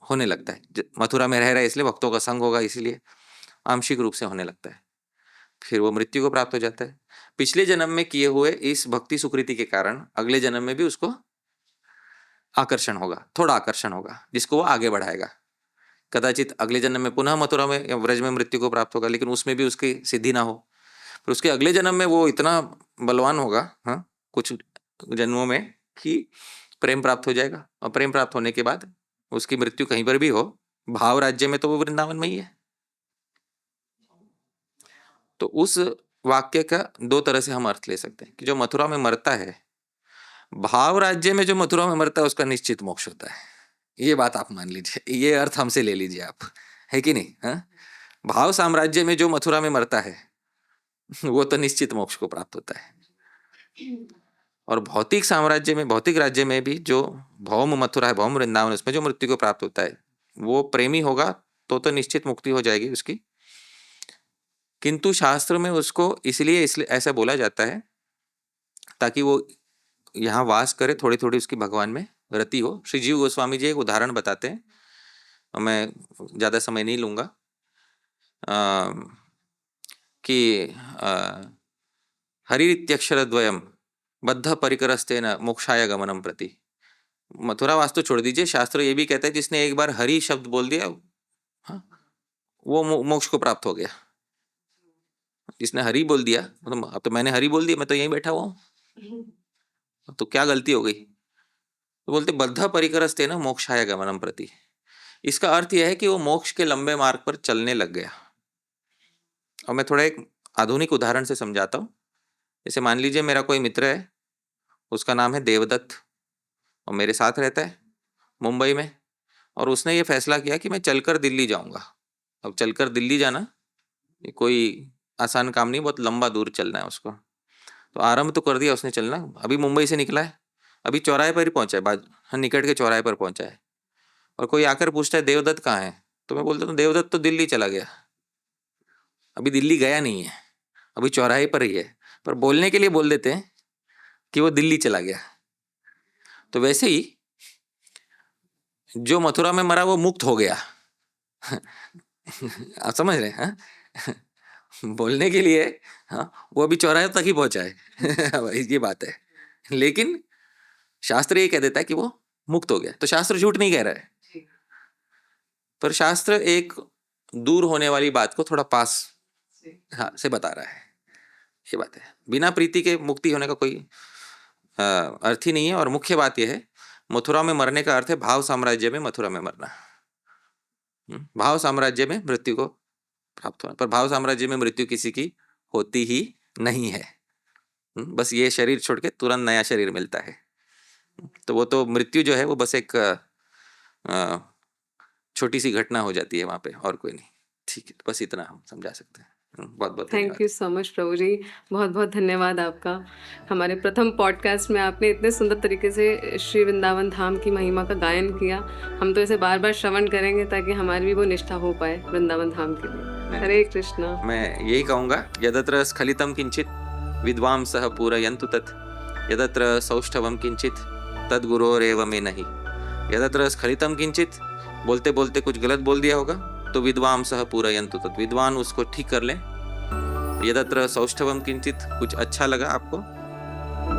होने लगता है। मथुरा में रह रहा है इसलिए, भक्तों का संग होगा इसीलिए आंशिक रूप से होने लगता है। फिर वो मृत्यु को प्राप्त हो जाता है। पिछले जन्म में किए हुए इस भक्ति सुकृति के कारण अगले जन्म में भी उसको आकर्षण होगा, थोड़ा आकर्षण होगा, जिसको वो आगे बढ़ाएगा। कदाचित अगले जन्म में पुनः मथुरा में या व्रज में मृत्यु को प्राप्त होगा, लेकिन उसमें भी उसकी सिद्धि ना हो। फिर उसके अगले जन्म में वो इतना बलवान होगा, हाँ, कुछ जन्मों में, कि प्रेम प्राप्त हो जाएगा। और प्रेम प्राप्त होने के बाद उसकी मृत्यु कहीं पर भी हो, भाव राज्य में, तो वो वृंदावन में ही है। तो उस वाक्य का दो तरह से हम अर्थ ले सकते हैं कि जो मथुरा में मरता है, भाव राज्य में जो मथुरा में मरता है, उसका निश्चित मोक्ष होता है। ये बात आप मान लीजिए, ये अर्थ हमसे ले लीजिए आप, है कि नहीं? हाँ, भाव साम्राज्य में जो मथुरा में मरता है वो तो निश्चित मोक्ष को प्राप्त होता है। और भौतिक साम्राज्य में, भौतिक राज्य में भी जो भौम मथुरा है, भौम वृंदावन, उसमें जो मृत्यु को प्राप्त होता है वो प्रेमी होगा तो निश्चित मुक्ति हो जाएगी उसकी। किंतु शास्त्र में उसको इसलिए ऐसा बोला जाता है ताकि वो यहाँ वास करे, थोड़ी थोड़ी उसकी भगवान में रति हो। श्री जीव गोस्वामी जी एक उदाहरण बताते हैं, मैं ज्यादा समय नहीं लूंगा, कि हरित्यक्षरद्वयम् बद्ध परिकरस्तेन मोक्षाय गमनम प्रति। मथुरा वास्तु छोड़ दीजिए, शास्त्र ये भी कहता है जिसने एक बार हरि शब्द बोल दिया, हाँ, वो मोक्ष को प्राप्त हो गया। जिसने हरि बोल दिया, मतलब अब तो मैंने हरि बोल दिया, मैं तो यहीं बैठा हुआ हूँ, तो क्या गलती हो गई? तो बोलते बद्ध परिकरस्तेन मोक्षाय गमनम प्रति। इसका अर्थ यह है कि वो मोक्ष के लंबे मार्ग पर चलने लग गया। और मैं थोड़ा एक आधुनिक उदाहरण से समझाता हूँ। जैसे मान लीजिए मेरा कोई मित्र है, उसका नाम है देवदत्त, और मेरे साथ रहता है मुंबई में, और उसने ये फैसला किया कि मैं चलकर दिल्ली जाऊंगा। अब चलकर दिल्ली जाना ये कोई आसान काम नहीं, बहुत लंबा दूर चलना है उसको। तो आरंभ तो कर दिया उसने चलना, अभी मुंबई से निकला है, अभी चौराहे पर ही पहुंचा है, निकट के चौराहे पर पहुंचा है, और कोई आकर पूछता है देवदत्त कहाँ है, तो मैं बोलता हूँ देवदत्त तो दिल्ली चला गया। अभी दिल्ली गया नहीं है, अभी चौराहे पर ही है, पर बोलने के लिए बोल देते हैं कि वो दिल्ली चला गया। तो वैसे ही जो मथुरा में मरा वो मुक्त हो गया। आप समझ रहे हैं? बोलने के लिए हाँ, वो अभी चौराहे तक ही पहुंचा है। ये बात है, लेकिन शास्त्र ये कह देता है कि वो मुक्त हो गया। तो शास्त्र झूठ नहीं कह रहा है, पर शास्त्र एक दूर होने वाली बात को थोड़ा पास से बता रहा है। ये बात है, बिना प्रीति के मुक्ति होने का कोई अर्थ ही नहीं है। और मुख्य बात यह है, मथुरा में मरने का अर्थ है भाव साम्राज्य में मथुरा में मरना। भाव साम्राज्य में मृत्यु को प्राप्त होना, पर भाव साम्राज्य में मृत्यु किसी की होती ही नहीं है। बस ये शरीर छोड़ के तुरंत नया शरीर मिलता है। तो वो तो मृत्यु जो है वो बस एक छोटी सी घटना हो जाती है वहां पे, और कोई नहीं। ठीक है, बस इतना हम समझा सकते हैं। बहुत बहुत थैंक यू सो मच प्रभु जी, बहुत बहुत धन्यवाद आपका। हमारे प्रथम पॉडकास्ट में आपने इतने सुंदर तरीके से श्री वृंदावन धाम की महिमा का गायन किया। हम तो इसे बार बार श्रवण करेंगे ताकि हमारी भी वो निष्ठा हो पाए वृंदावन धाम के लिए। हरे कृष्णा। मैं यही कहूँगा, यदत्र स्खलितम किंचित विद्वांसः पूरयन्तु तत्, यदत्र सौष्ठवम किंचित तद्गुरोरेव मे नहि। यदत्र स्खलितम किंचित, बोलते बोलते कुछ गलत बोल दिया होगा तो विद्वांसः पूरयन्तु तत्, विद्वान उसको ठीक कर लें। यदत्र सौष्ठवम किंचित, कुछ अच्छा लगा आपको,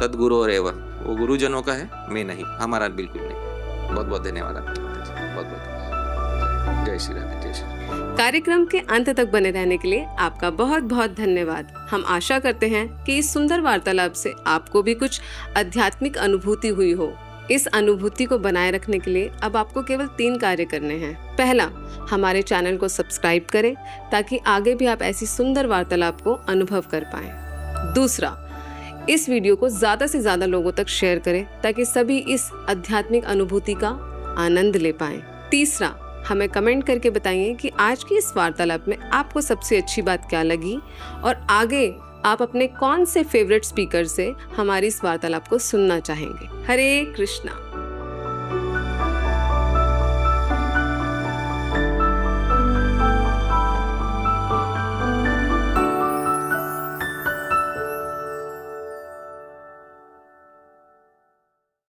तद्गुरोरेव, वो गुरुजनों का है, मैं नहीं, हमारा बिल्कुल नहीं। बहुत बहुत धन्यवाद आपका, बहुत बहुत जय श्री राधे, जय श्री। कार्यक्रम के अंत तक बने रहने के लिए आपका बहुत बहुत धन्यवाद। हम आशा करते हैं कि इस सुंदर वार्तालाप से आपको भी कुछ आध्यात्मिक अनुभूति हुई हो। इस अनुभूति को बनाए रखने के लिए अब आपको केवल 3 कार्य करने हैं। पहला, हमारे चैनल को सब्सक्राइब करें ताकि आगे भी आप ऐसी सुंदर वार्तालाप को अनुभव कर पाएं। दूसरा, इस वीडियो को ज्यादा से ज्यादा लोगों तक शेयर करें ताकि सभी इस आध्यात्मिक अनुभूति का आनंद ले पाएं। तीसरा, हमें कमेंट करके बताइए कि आज की इस वार्तालाप में आपको सबसे अच्छी बात क्या लगी, और आगे आप अपने कौन से फेवरेट स्पीकर से हमारी इस वार्तालाप को सुनना चाहेंगे। हरे कृष्णा।